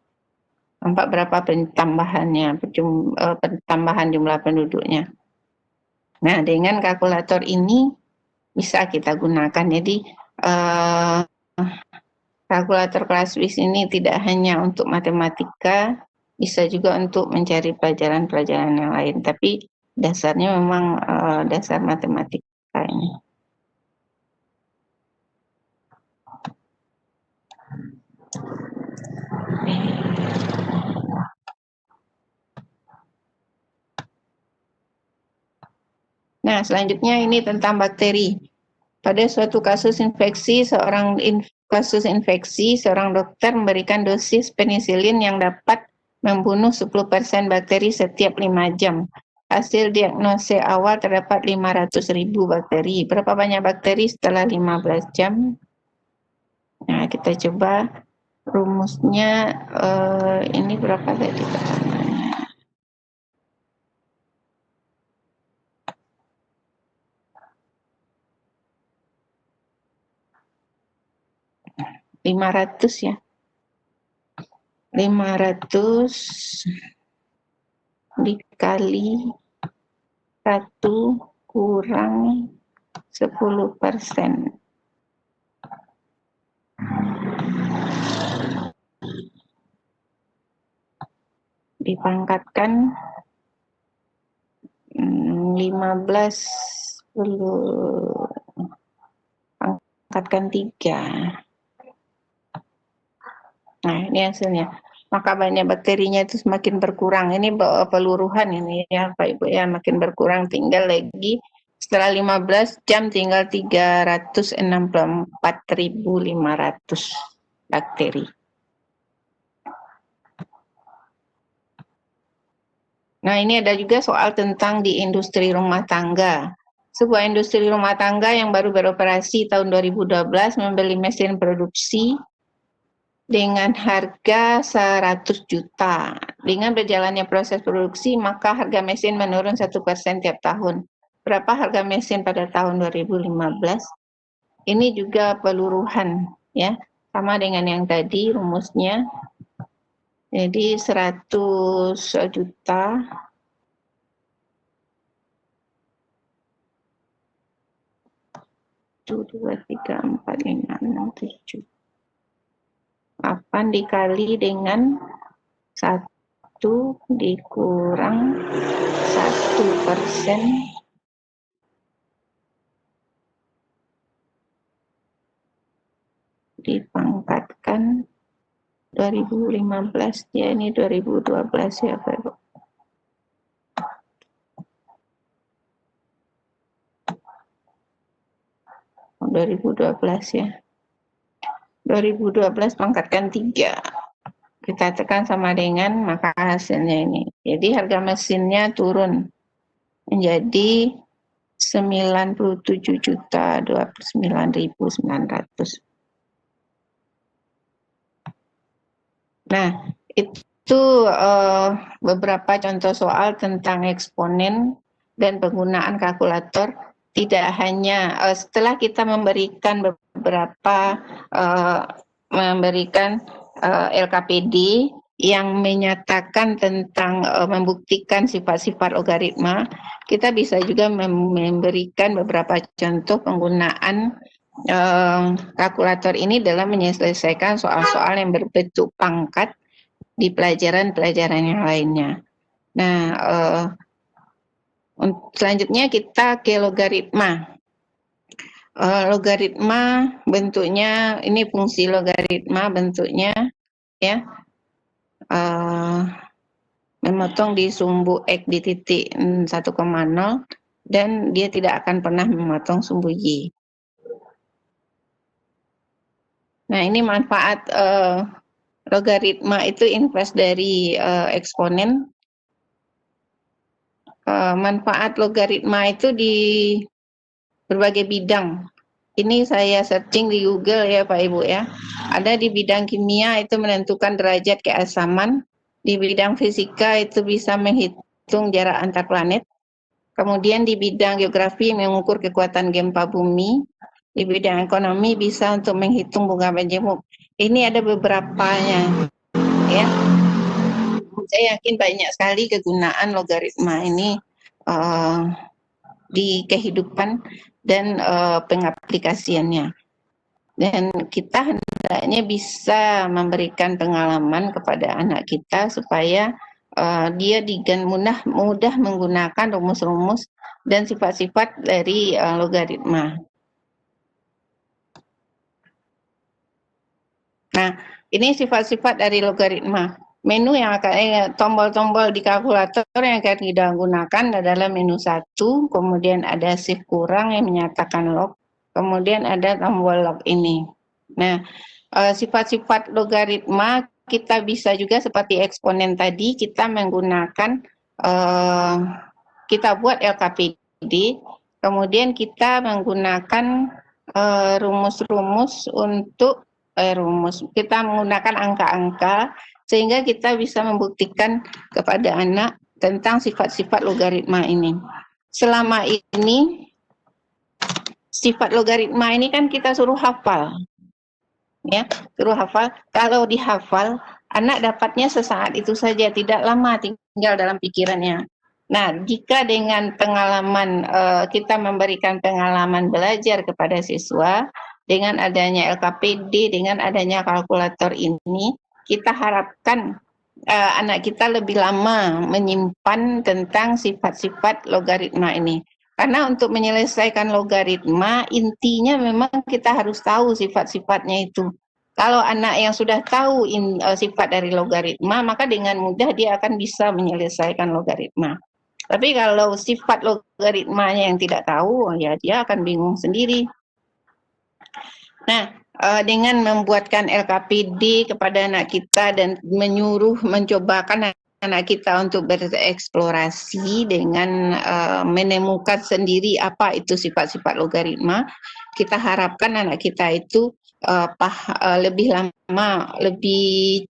nampak berapa penambahannya, penambahan jumlah penduduknya. Nah, dengan kalkulator ini bisa kita gunakan. Jadi kalkulator Classwiz ini tidak hanya untuk matematika, bisa juga untuk mencari pelajaran-pelajaran yang lain. Tapi dasarnya memang dasar matematika ini. Nah, selanjutnya ini tentang bakteri. Pada suatu kasus infeksi, seorang dokter memberikan dosis penisilin yang dapat membunuh 10% bakteri setiap 5 jam. Hasil diagnosis awal terdapat 500.000 bakteri. Berapa banyak bakteri setelah 15 jam? Nah, kita coba rumusnya, ini berapa tadi? 500 ya. 500 dikali 1 kurang 10%. Dipangkatkan 15 pangkatkan 3. Nah, ini hasilnya. Maka banyak bakterinya itu semakin berkurang. Ini peluruhan ini ya Pak Ibu ya, makin berkurang, tinggal lagi setelah 15 jam tinggal 364.500 bakteri. Nah, ini ada juga soal tentang di industri rumah tangga. Sebuah industri rumah tangga yang baru beroperasi tahun 2012 membeli mesin produksi dengan harga 100 juta. Dengan berjalannya proses produksi, maka harga mesin menurun 1% tiap tahun. Berapa harga mesin pada tahun 2015? Ini juga peluruhan, ya. Sama dengan yang tadi rumusnya. Jadi 100 juta 1, 2, 3, 4, 5, 6, 7. 8 dikali dengan 1 dikurang 1% dipangkatkan 2015, ya ini 2012 ya Bapak. Oh, 2012 ya. 2012 pangkatkan 3. kita tekan sama dengan, maka hasilnya ini. Jadi harga mesinnya turun menjadi 97.029.900. Nah, itu beberapa contoh soal tentang eksponen dan penggunaan kalkulator. Tidak hanya setelah kita memberikan beberapa LKPD yang menyatakan tentang membuktikan sifat-sifat logaritma, kita bisa juga memberikan beberapa contoh penggunaan kalkulator ini dalam menyelesaikan soal-soal yang berbentuk pangkat di pelajaran-pelajaran yang lainnya. Nah, selanjutnya kita ke logaritma. Logaritma bentuknya, ini fungsi logaritma bentuknya ya, memotong di sumbu X di titik 1,0 dan dia tidak akan pernah memotong sumbu Y. Nah, ini manfaat logaritma itu inverse dari eksponen. Manfaat logaritma itu di berbagai bidang. Ini saya searching di Google ya Pak Ibu ya. Ada di bidang kimia itu menentukan derajat keasaman. Di bidang fisika itu bisa menghitung jarak antar planet. Kemudian di bidang geografi mengukur kekuatan gempa bumi. Di bidang ekonomi bisa untuk menghitung bunga majemuk. Ini ada beberapanya ya. Saya yakin banyak sekali kegunaan logaritma ini di kehidupan dan pengaplikasiannya. Dan kita hendaknya bisa memberikan pengalaman kepada anak kita supaya dia mudah menggunakan rumus-rumus dan sifat-sifat dari logaritma. Nah, ini sifat-sifat dari logaritma. Menu yang akan tombol-tombol di kalkulator yang akan kita gunakan adalah menu 1, kemudian ada shift kurang yang menyatakan log, kemudian ada tombol log ini. Nah, sifat-sifat logaritma kita bisa juga seperti eksponen tadi, kita menggunakan, kita buat LKPD, kemudian kita menggunakan rumus-rumus untuk kita menggunakan angka-angka sehingga kita bisa membuktikan kepada anak tentang sifat-sifat logaritma ini. Selama ini sifat logaritma ini kan kita suruh hafal. Ya, suruh hafal. Kalau dihafal, anak dapatnya sesaat itu saja, tidak lama tinggal dalam pikirannya. Nah, jika dengan pengalaman kita memberikan pengalaman belajar kepada siswa dengan adanya LKPD, dengan adanya kalkulator ini, kita harapkan anak kita lebih lama menyimpan tentang sifat-sifat logaritma ini. Karena untuk menyelesaikan logaritma, intinya memang kita harus tahu sifat-sifatnya itu. Kalau anak yang sudah tahu sifat dari logaritma, maka dengan mudah dia akan bisa menyelesaikan logaritma. Tapi kalau sifat logaritmanya yang tidak tahu, ya dia akan bingung sendiri. Nah, dengan membuatkan LKPD kepada anak kita dan mencobakan anak kita untuk bereksplorasi dengan menemukan sendiri apa itu sifat-sifat logaritma, kita harapkan anak kita itu lebih lama, lebih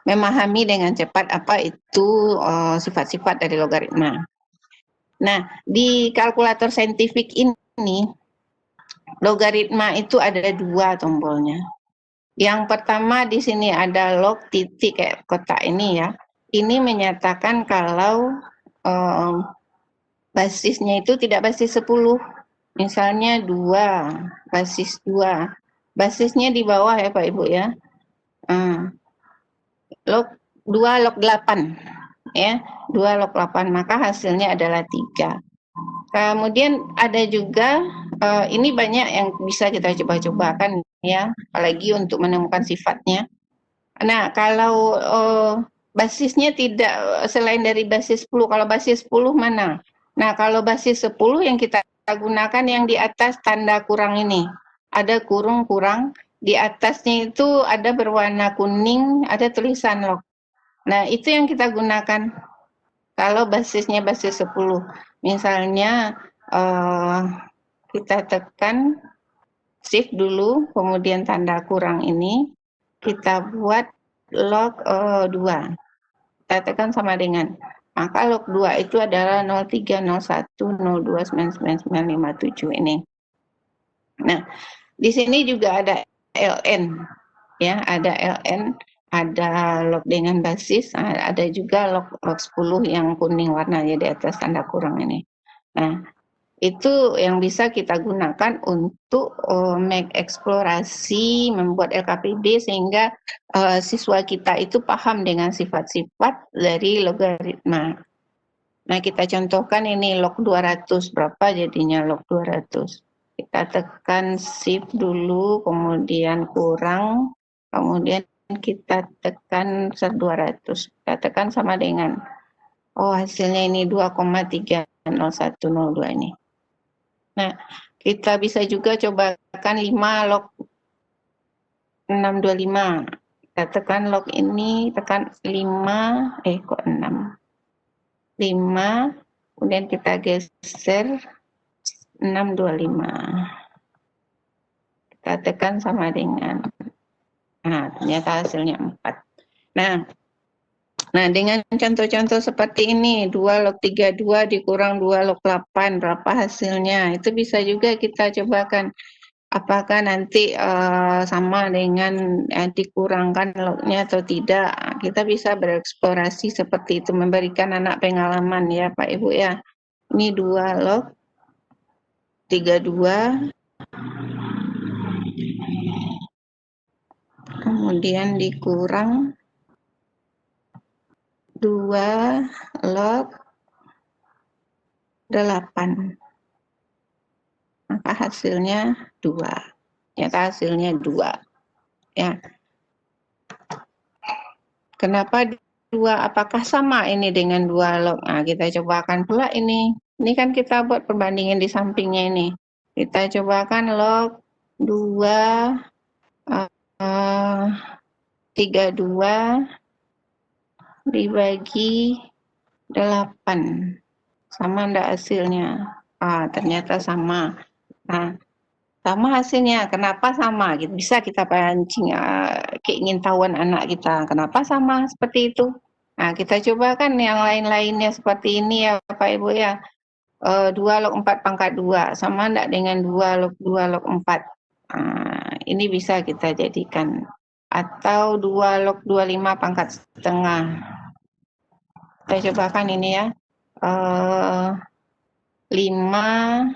memahami dengan cepat apa itu sifat-sifat dari logaritma. Nah, di kalkulator saintifik ini, logaritma itu ada 2 tombolnya. Yang pertama di sini ada log titik kayak kotak ini ya. Ini menyatakan kalau basisnya itu tidak basis 10. Misalnya 2, basis 2. Basisnya di bawah ya Pak Ibu ya. Log 2 log 8 ya. 2 log 8 maka hasilnya adalah 3. Kemudian ada juga ini banyak yang bisa kita coba-cobakan ya, apalagi untuk menemukan sifatnya. Nah, kalau basisnya tidak selain dari basis 10, kalau basis 10 mana? Nah, kalau basis 10 yang kita gunakan yang di atas tanda kurang ini. Ada kurung kurang, di atasnya itu ada berwarna kuning, ada tulisan log. Nah, itu yang kita gunakan kalau basisnya basis 10. Misalnya kita tekan shift dulu, kemudian tanda kurang ini, kita buat log 2. Kita tekan sama dengan, maka log 2 itu adalah 0301029997 ini. Nah, di sini juga ada LN, ya, ada LN, ada log dengan basis, ada juga log 10 yang kuning warnanya di atas tanda kurang ini. Nah, itu yang bisa kita gunakan untuk make eksplorasi, membuat LKPD sehingga siswa kita itu paham dengan sifat-sifat dari logaritma. Nah, kita contohkan ini log 200, berapa jadinya log 200. Kita tekan shift dulu, kemudian kurang, kemudian kita tekan 200. Kita tekan sama dengan, oh hasilnya ini 2,30102 ini. Nah, kita bisa juga cobakan 5 log 625. Kita tekan log ini, tekan 5, kok 6. 5, kemudian kita geser 625. Kita tekan sama dengan, nah ternyata hasilnya 4. Nah, dengan contoh-contoh seperti ini, 2 log 32 dikurang 2 log 8, berapa hasilnya? Itu bisa juga kita cobakan. Apakah nanti sama dengan dikurangkan lognya atau tidak? Kita bisa bereksplorasi seperti itu, memberikan anak pengalaman ya Pak Ibu ya. Ini 2 log 32, kemudian dikurang 2 log 8. Maka hasilnya 2. Ternyata hasilnya 2. Ya. Kenapa 2? Apakah sama ini dengan 2 log? Nah, kita cobakan pula ini. Ini kan kita buat perbandingan di sampingnya ini. Kita cobakan log 2 32 dibagi 8. Sama enggak hasilnya? Ternyata sama. Nah, sama hasilnya. Kenapa sama? Bisa kita pancing keingintahuan anak kita. Kenapa sama seperti itu? Nah, kita cobakan yang lain-lainnya seperti ini ya Pak Ibu ya. 2 log 4 pangkat 2 sama enggak dengan 2 log 4? Ini bisa kita jadikan. Atau 2 log 25 pangkat setengah. Kita cobakan ini ya. 5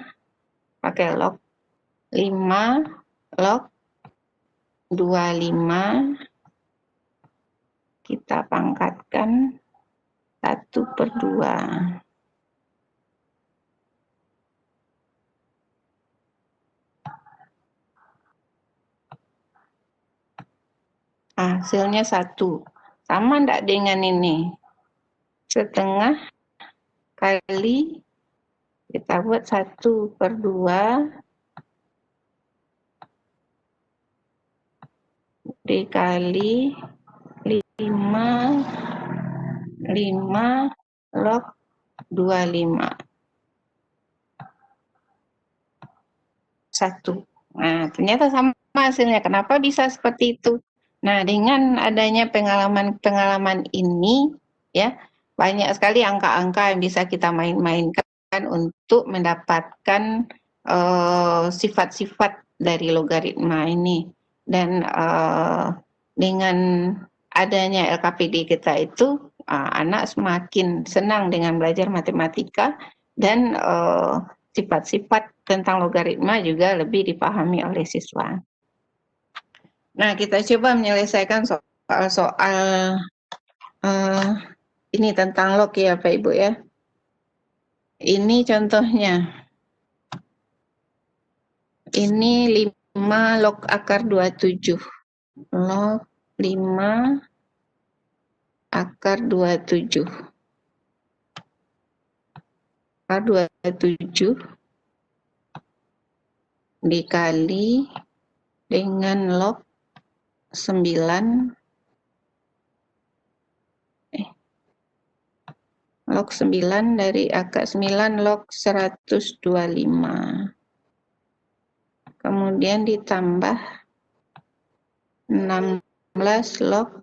pakai log 5 log 25 kita pangkatkan 1/2. Hasilnya 1. Sama enggak dengan ini? Setengah kali, kita buat 1/2 dikali 5 log 25. 1. Nah, ternyata sama hasilnya. Kenapa bisa seperti itu? Nah, dengan adanya pengalaman ini, ya, banyak sekali angka-angka yang bisa kita main-mainkan untuk mendapatkan sifat-sifat dari logaritma ini. Dan dengan adanya LKPD kita itu, anak semakin senang dengan belajar matematika dan sifat-sifat tentang logaritma juga lebih dipahami oleh siswa. Nah, kita coba menyelesaikan soal-soal ini tentang log ya Pak Ibu ya. Ini contohnya. Ini 5 log akar 27. Log 5 akar 27. Akar 27 dikali dengan log 9 log 9 dari akar 9 log 125. Kemudian ditambah 16 log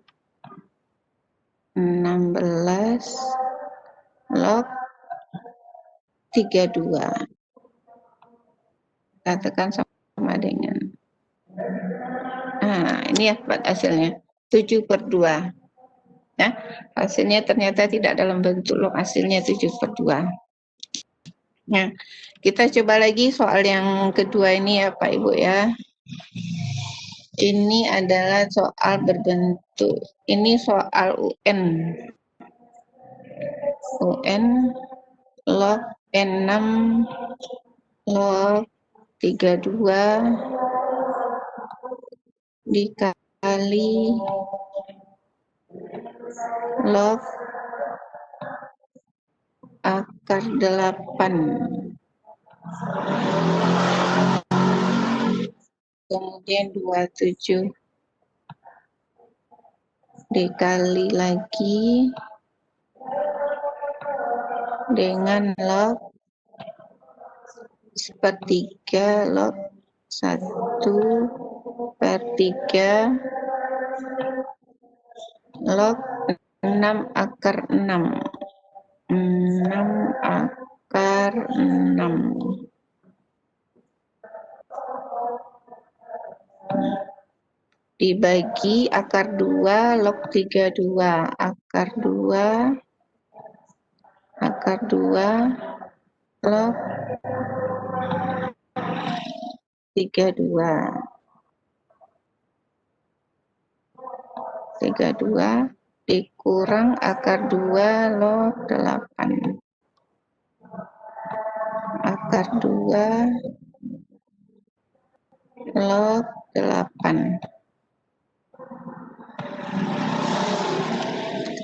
32. Kita tekan sama dengan. Nah, ini ya hasilnya. 7/2. Ya, hasilnya ternyata tidak dalam bentuk log, hasilnya 7/2. Nah, kita coba lagi soal yang kedua ini ya Pak Ibu ya. Ini adalah soal berbentuk, ini soal UN. UN log N6 log 32 dikali log akar 8. Kemudian 27 dikali lagi dengan log 1/3 log 1/3 log 6 akar 6. 6 akar 6. Dibagi akar 2 log 32. Akar 2 log 32. 32 dikurang akar 2 log 8. Akar 2 log 8.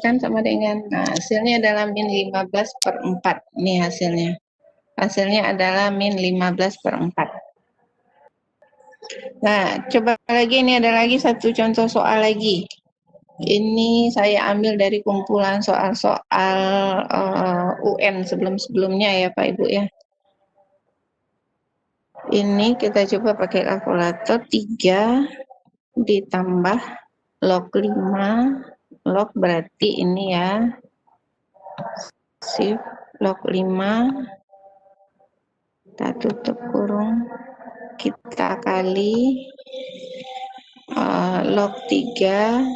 Kan sama dengan, nah, hasilnya adalah min 15/4. Ini hasilnya. Hasilnya adalah min 15/4. Nah, coba lagi, ini ada lagi satu contoh soal lagi. Ini saya ambil dari kumpulan soal-soal UN sebelum-sebelumnya ya Pak Ibu ya. Ini kita coba pakai kalkulator. 3 ditambah log 5 log berarti ini ya, shift log 5 kita tutup kurung, kita kali log 3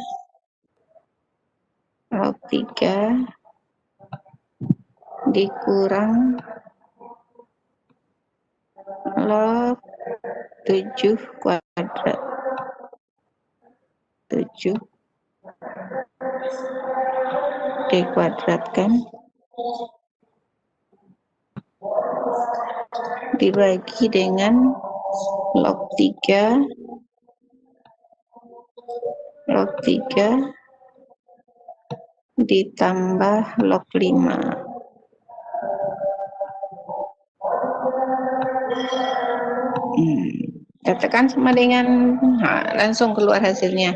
dikurang log 7 kuadrat. 7 dikuadratkan dibagi dengan log 3 ditambah log 5. Kita tekan sama dengan, langsung keluar hasilnya.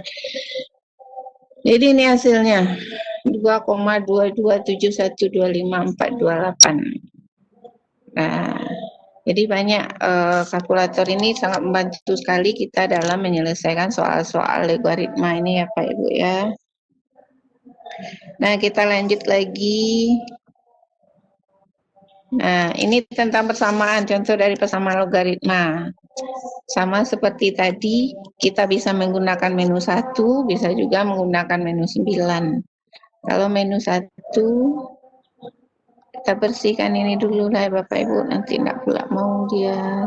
Jadi ini hasilnya 2,227125428. Nah, jadi banyak kalkulator ini sangat membantu sekali kita dalam menyelesaikan soal-soal logaritma ini ya Pak Ibu ya. Nah, kita lanjut lagi. Nah, ini tentang persamaan, contoh dari persamaan logaritma. Sama seperti tadi, kita bisa menggunakan menu 1, bisa juga menggunakan menu 9. Kalau menu 1, kita bersihkan ini dulu lah Bapak Ibu, nanti enggak pula mau dia.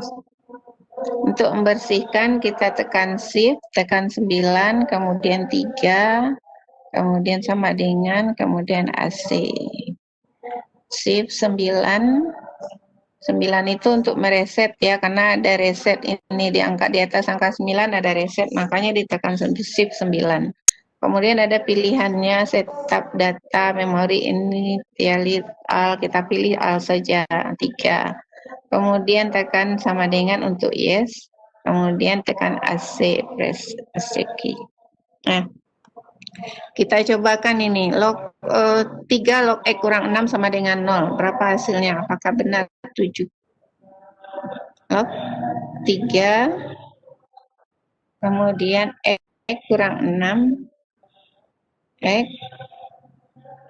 Untuk membersihkan, kita tekan shift, tekan 9, kemudian 3, kemudian sama dengan, kemudian AC. Shift 9 itu untuk mereset ya, karena ada reset ini di angka di atas angka 9 ada reset, makanya ditekan shift 9. Kemudian ada pilihannya setup data memori initialize all, kita pilih all saja 3. Kemudian tekan sama dengan untuk yes. kemudian tekan AC, press AC key. Nah, kita cobakan ini, 3 log X kurang 6 sama dengan 0. Berapa hasilnya? Apakah benar 7? Log 3, kemudian X kurang 6,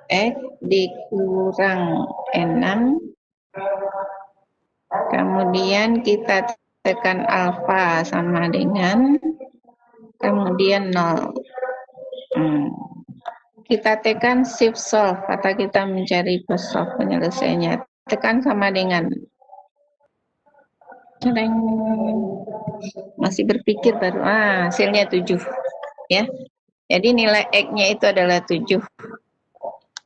X dikurang 6, kemudian kita tekan alfa sama dengan, kemudian 0. Kita tekan shift solve, kata kita mencari solve penyelesaiannya. Tekan sama dengan, masih berpikir baru, hasilnya 7. Ya. Jadi nilai X-nya itu adalah 7.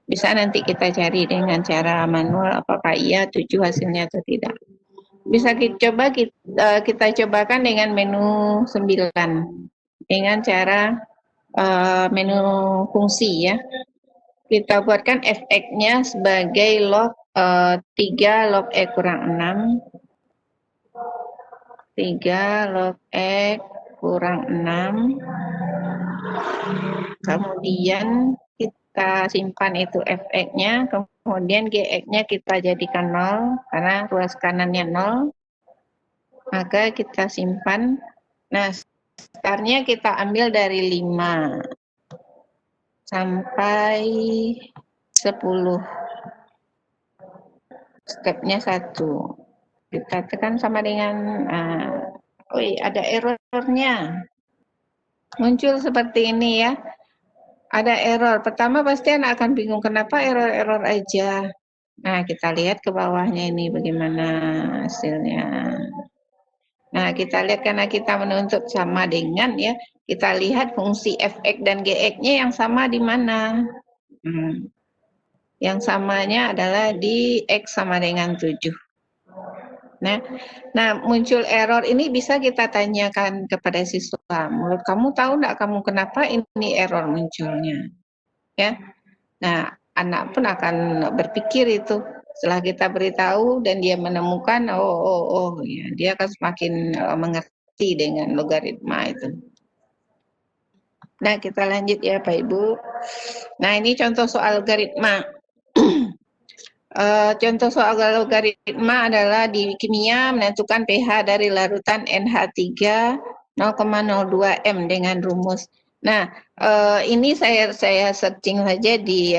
Bisa nanti kita cari dengan cara manual apakah iya 7 hasilnya atau tidak. Bisa kita cobakan dengan menu 9 dengan cara menu fungsi ya. Kita buatkan fx-nya sebagai log 3 log X kurang 6, 3 log X kurang 6, kemudian kita simpan itu fx-nya, kemudian gx-nya kita jadikan 0 karena ruas kanannya 0, maka kita simpan. Nah, startnya kita ambil dari 5 sampai 10, stepnya 1. Kita tekan sama dengan, ada errornya, muncul seperti ini ya. Ada error. Pertama pasti anak akan bingung kenapa error-error aja. Nah, kita lihat ke bawahnya ini bagaimana hasilnya. Nah, kita lihat karena kita menuntut sama dengan ya, kita lihat fungsi fx dan gx-nya yang sama di mana. Yang samanya adalah di x sama dengan 7. Nah, muncul error ini bisa kita tanyakan kepada siswa. Menurut kamu tahu enggak kamu kenapa ini error munculnya? Ya. Nah, anak pun akan berpikir itu. Setelah kita beritahu dan dia menemukan, ya, dia akan semakin mengerti dengan logaritma itu. Nah, kita lanjut ya Pak Ibu. Nah, ini contoh soal logaritma. Contoh soal logaritma adalah di kimia menentukan pH dari larutan NH3 0,02 M dengan rumus. Nah, ini saya searching saja di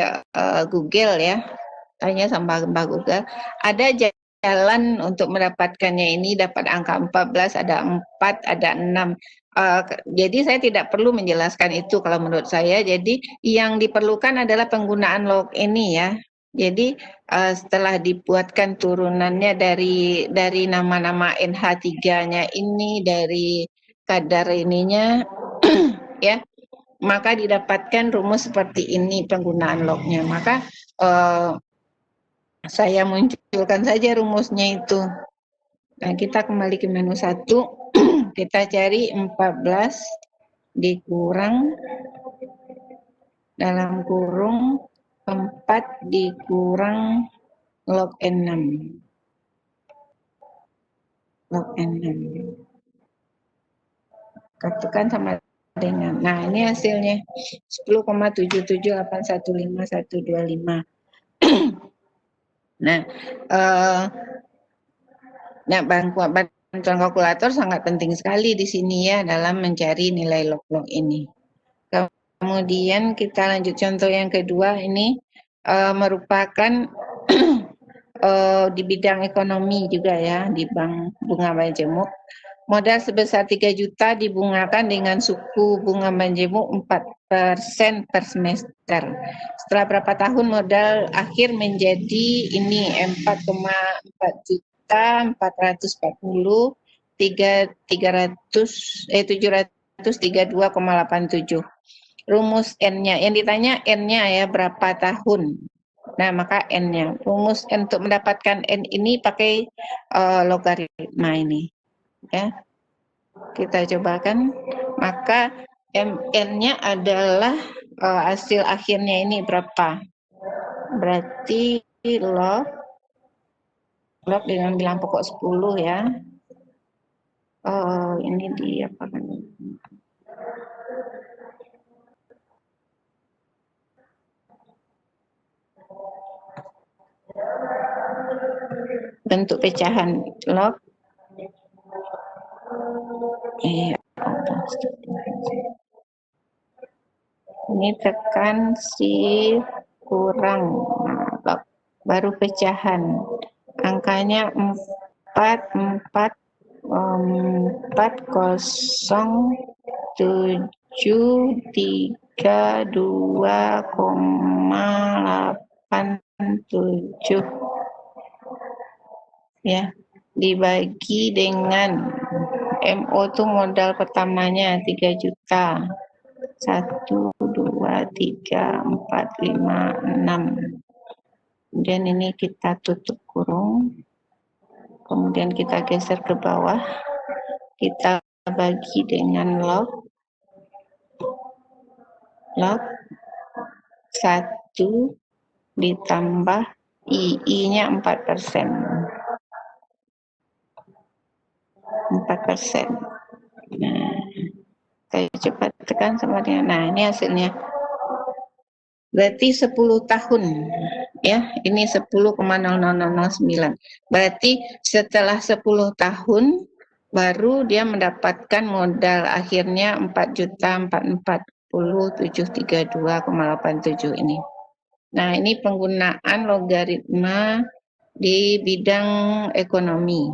Google ya, tanya sama Mbak Google. Ada jalan untuk mendapatkannya ini, dapat angka 14, ada 4, ada 6. Jadi saya tidak perlu menjelaskan itu kalau menurut saya. Jadi yang diperlukan adalah penggunaan log ini ya. Jadi setelah dibuatkan turunannya dari nama-nama NH3-nya ini, dari kadar ininya ya, maka didapatkan rumus seperti ini penggunaan lognya. Maka saya munculkan saja rumusnya itu. Nah, kita kembali ke menu 1, kita cari 14 dikurang dalam kurung 4 dikurang log N6. Log N6. Katakan sama dengan, nah ini hasilnya 10,77815,125. Nah, bantuan kalkulator sangat penting sekali di sini ya dalam mencari nilai log-log ini. Kemudian kita lanjut contoh yang kedua, ini merupakan di bidang ekonomi juga ya, di Bank Bunga Banjemuk. Modal sebesar 3 juta dibungakan dengan suku bunga Banjemuk 4% per semester. Setelah berapa tahun modal akhir menjadi ini 4,4 juta 440 732,87. Rumus N-nya, yang ditanya N-nya ya berapa tahun. Nah, maka N-nya. Rumus N untuk mendapatkan N ini pakai logaritma ini. Ya. Kita cobakan. Maka N-nya adalah hasil akhirnya ini berapa? Berarti log dengan bilang pokok 10 ya. Ini di apa kan? Bentuk pecahan log. Ini tekan si kurang, nah, baru pecahan. Angkanya 4,032,87 ya, dibagi dengan MO itu modal pertamanya 3 juta. 1, 2, 3, 4, 5, 6. Kemudian ini kita tutup kurung. Kemudian kita geser ke bawah. Kita bagi dengan log 1 ditambah II-nya 4%. 4%. Nah, saya coba tekan sama dengan, nah ini hasilnya. Berarti 10 tahun, ya, ini 10,00009. Berarti setelah 10 tahun, baru dia mendapatkan modal akhirnya 4.044.732,87 ini. Nah, ini penggunaan logaritma di bidang ekonomi.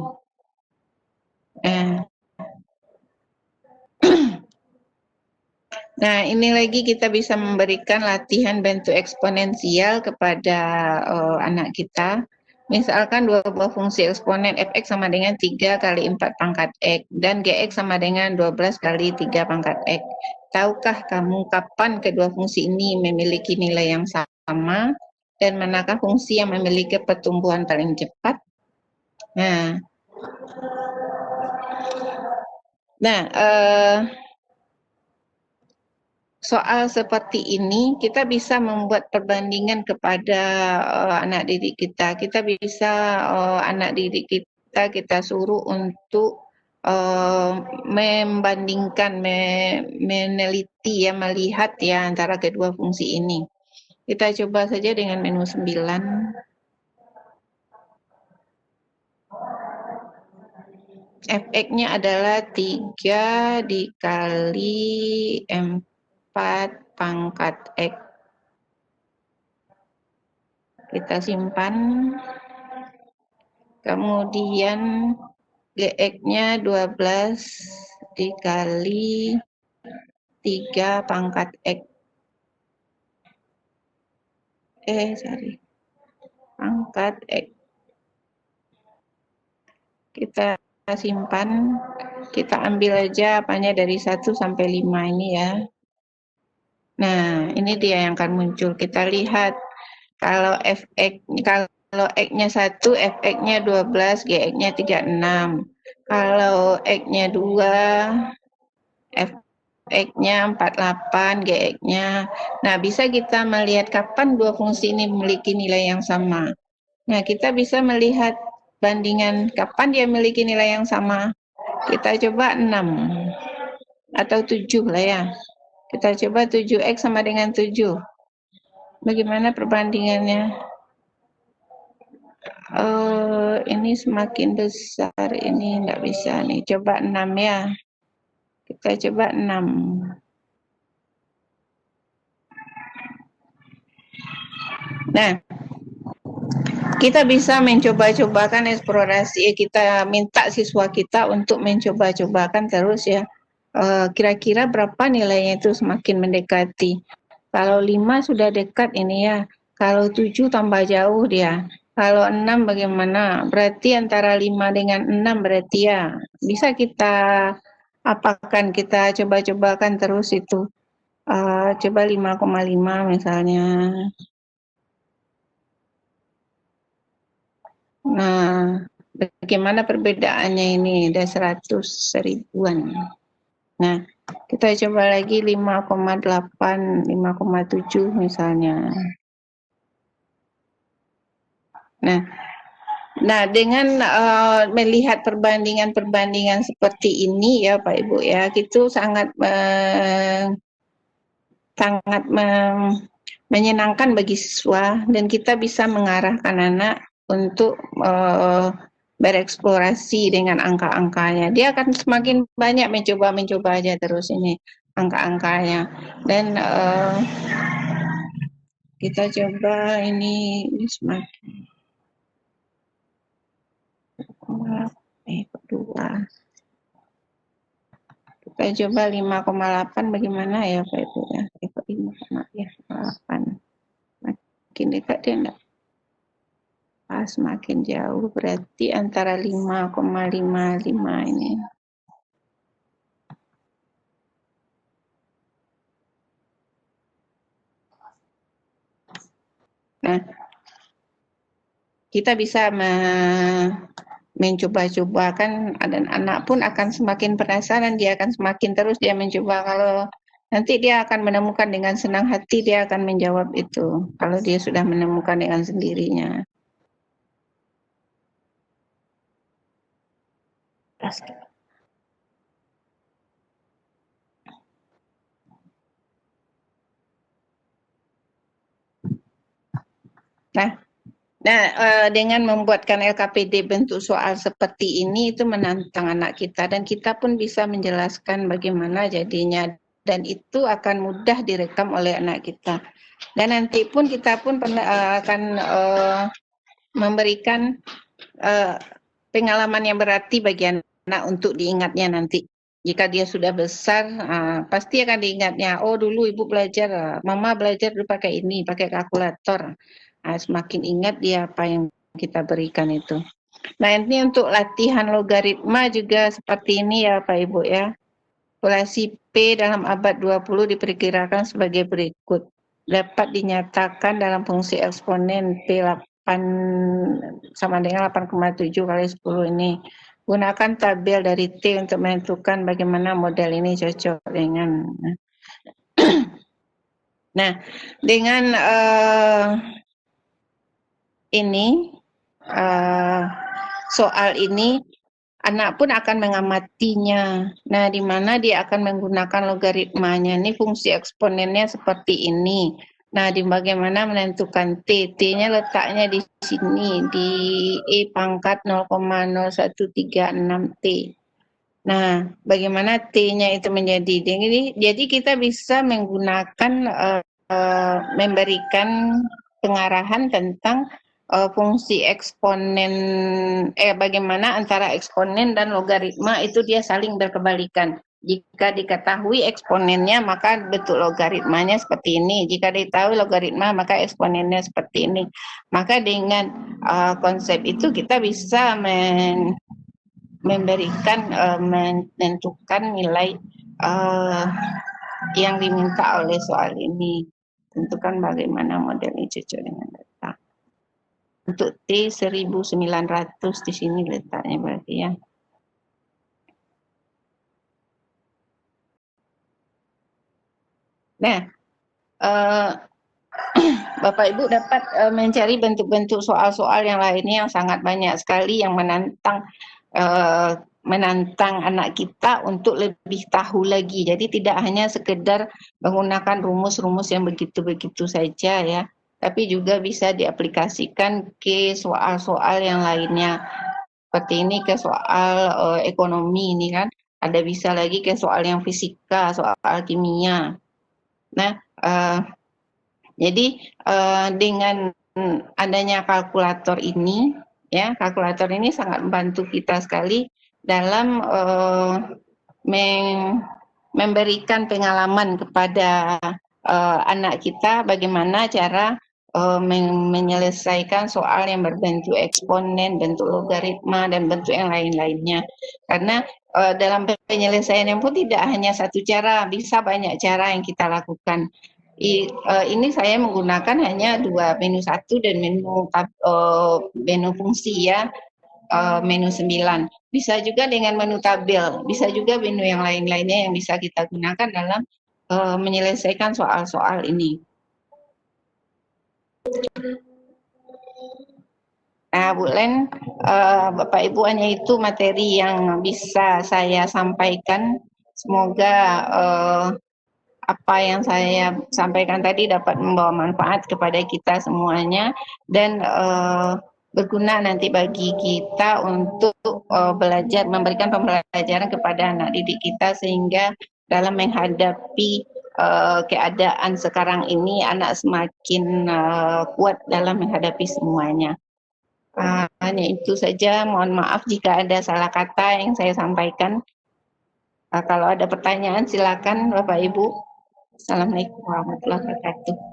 Nah, ini lagi kita bisa memberikan latihan bentuk eksponensial kepada anak kita. Misalkan dua buah fungsi eksponen fx sama dengan 3 kali 4 pangkat x dan gx sama dengan 12 kali 3 pangkat x. Tahukah kamu kapan kedua fungsi ini memiliki nilai yang sama dan manakah fungsi yang memiliki pertumbuhan paling cepat? Soal seperti ini kita bisa membuat perbandingan kepada anak didik kita. Kita bisa anak didik kita suruh untuk membandingkan, meneliti ya, melihat ya antara kedua fungsi ini. Kita coba saja dengan menu 9. Fx-nya adalah 3 dikali 4 pangkat X. Kita simpan. Kemudian Gx-nya 12 dikali 3 pangkat X. Pangkat X. Kita simpan. Kita ambil aja apanya dari 1 sampai 5 ini ya. Nah, ini dia yang akan muncul. Kita lihat kalau X-nya 1, Fx-nya 12, Gx-nya 36. Kalau X-nya 2, Fx-nya 48, Gx-nya. Nah, bisa kita melihat kapan dua fungsi ini memiliki nilai yang sama. Nah, kita bisa melihat bandingan kapan dia memiliki nilai yang sama. Kita coba 6 atau 7 lah ya. Kita coba 7x sama dengan 7. Bagaimana perbandingannya? Ini semakin besar, ini nggak bisa nih. Coba 6 ya. Kita coba 6. Nah, kita bisa mencoba-cobakan eksplorasi. Kita minta siswa kita untuk mencoba-cobakan terus ya. Kira-kira berapa nilainya itu semakin mendekati. Kalau 5 sudah dekat ini ya. Kalau 7 tambah jauh dia. Kalau 6 bagaimana? Berarti antara 5 dengan 6 berarti ya. Bisa kita apakan, kita coba-cobakan terus itu. Coba 5,5 misalnya. Nah, bagaimana perbedaannya ini? Ada 100 ribuan. Nah, kita coba lagi 5,8, 5,7 misalnya. Nah, Nah, dengan melihat perbandingan-perbandingan seperti ini ya Pak Ibu ya, itu sangat menyenangkan bagi siswa dan kita bisa mengarahkan anak untuk bereksplorasi dengan angka-angkanya. Dia akan semakin banyak mencoba aja terus ini angka-angkanya. Dan kita coba ini semakin kedua. Kita coba 5,8 bagaimana ya Pak Ibu ya. 5,8. Makin dekat dia enggak? Semakin jauh berarti antara 5,55 ini. Nah, kita bisa mencoba-coba kan, dan anak pun akan semakin penasaran, dia akan semakin terus dia mencoba. Kalau nanti dia akan menemukan dengan senang hati, dia akan menjawab itu kalau dia sudah menemukan dengan sendirinya. Dengan membuatkan LKPD bentuk soal seperti ini itu menantang anak kita, dan kita pun bisa menjelaskan bagaimana jadinya, dan itu akan mudah direkam oleh anak kita. Dan nanti pun kita pun akan memberikan pengalaman yang berarti bagi anak untuk diingatnya nanti. Jika dia sudah besar, pasti akan diingatnya, oh dulu ibu belajar, mama belajar dulu pakai ini, pakai kalkulator. Semakin ingat dia apa yang kita berikan itu. Nah, ini untuk latihan logaritma juga seperti ini ya Pak Ibu ya. Populasi P dalam abad 20 diperkirakan sebagai berikut. Dapat dinyatakan dalam fungsi eksponen P8 sama dengan 8,7 kali 10 ini. Gunakan tabel dari T untuk menentukan bagaimana model ini cocok dengan. Nah, dengan ini soal ini anak pun akan mengamatinya. Nah, di mana dia akan menggunakan logaritmanya. Ini fungsi eksponennya seperti ini. Nah, di bagaimana menentukan T. T-nya letaknya di sini, di E pangkat 0,0136 T. Nah, bagaimana T-nya itu menjadi. Jadi kita bisa menggunakan, memberikan pengarahan tentang fungsi eksponen, bagaimana antara eksponen dan logaritma itu dia saling berkebalikan. Jika diketahui eksponennya, maka bentuk logaritmanya seperti ini. Jika diketahui logaritma, maka eksponennya seperti ini. Maka dengan konsep itu kita bisa memberikan, menentukan nilai yang diminta oleh soal ini. Tentukan bagaimana model ini cocok dengan data. Untuk T 1900 di sini letaknya berarti ya. Nah, Bapak Ibu dapat mencari bentuk-bentuk soal-soal yang lainnya yang sangat banyak sekali yang menantang anak kita untuk lebih tahu lagi. Jadi tidak hanya sekedar menggunakan rumus-rumus yang begitu-begitu saja ya, tapi juga bisa diaplikasikan ke soal-soal yang lainnya. Seperti ini ke soal ekonomi ini kan, ada bisa lagi ke soal yang fisika, soal kimia. Nah, jadi dengan adanya kalkulator ini, ya kalkulator ini sangat membantu kita sekali dalam memberikan pengalaman kepada anak kita bagaimana cara menyelesaikan soal yang berbentuk eksponen, bentuk logaritma, dan bentuk yang lain-lainnya. Karena dalam penyelesaiannya pun tidak hanya satu cara, bisa banyak cara yang kita lakukan. Ini saya menggunakan hanya dua, menu 1 dan menu fungsi ya, menu 9. Bisa juga dengan menu tabel, bisa juga menu yang lain-lainnya yang bisa kita gunakan dalam menyelesaikan soal-soal ini. Nah, Bu Len, Bapak Ibu, hanya itu materi yang bisa saya sampaikan. Semoga apa yang saya sampaikan tadi dapat membawa manfaat kepada kita semuanya dan berguna nanti bagi kita untuk belajar, memberikan pembelajaran kepada anak didik kita sehingga dalam menghadapi keadaan sekarang ini anak semakin kuat dalam menghadapi semuanya. Hanya itu saja, mohon maaf jika ada salah kata yang saya sampaikan. Kalau ada pertanyaan silakan Bapak Ibu. Assalamualaikum warahmatullahi wabarakatuh.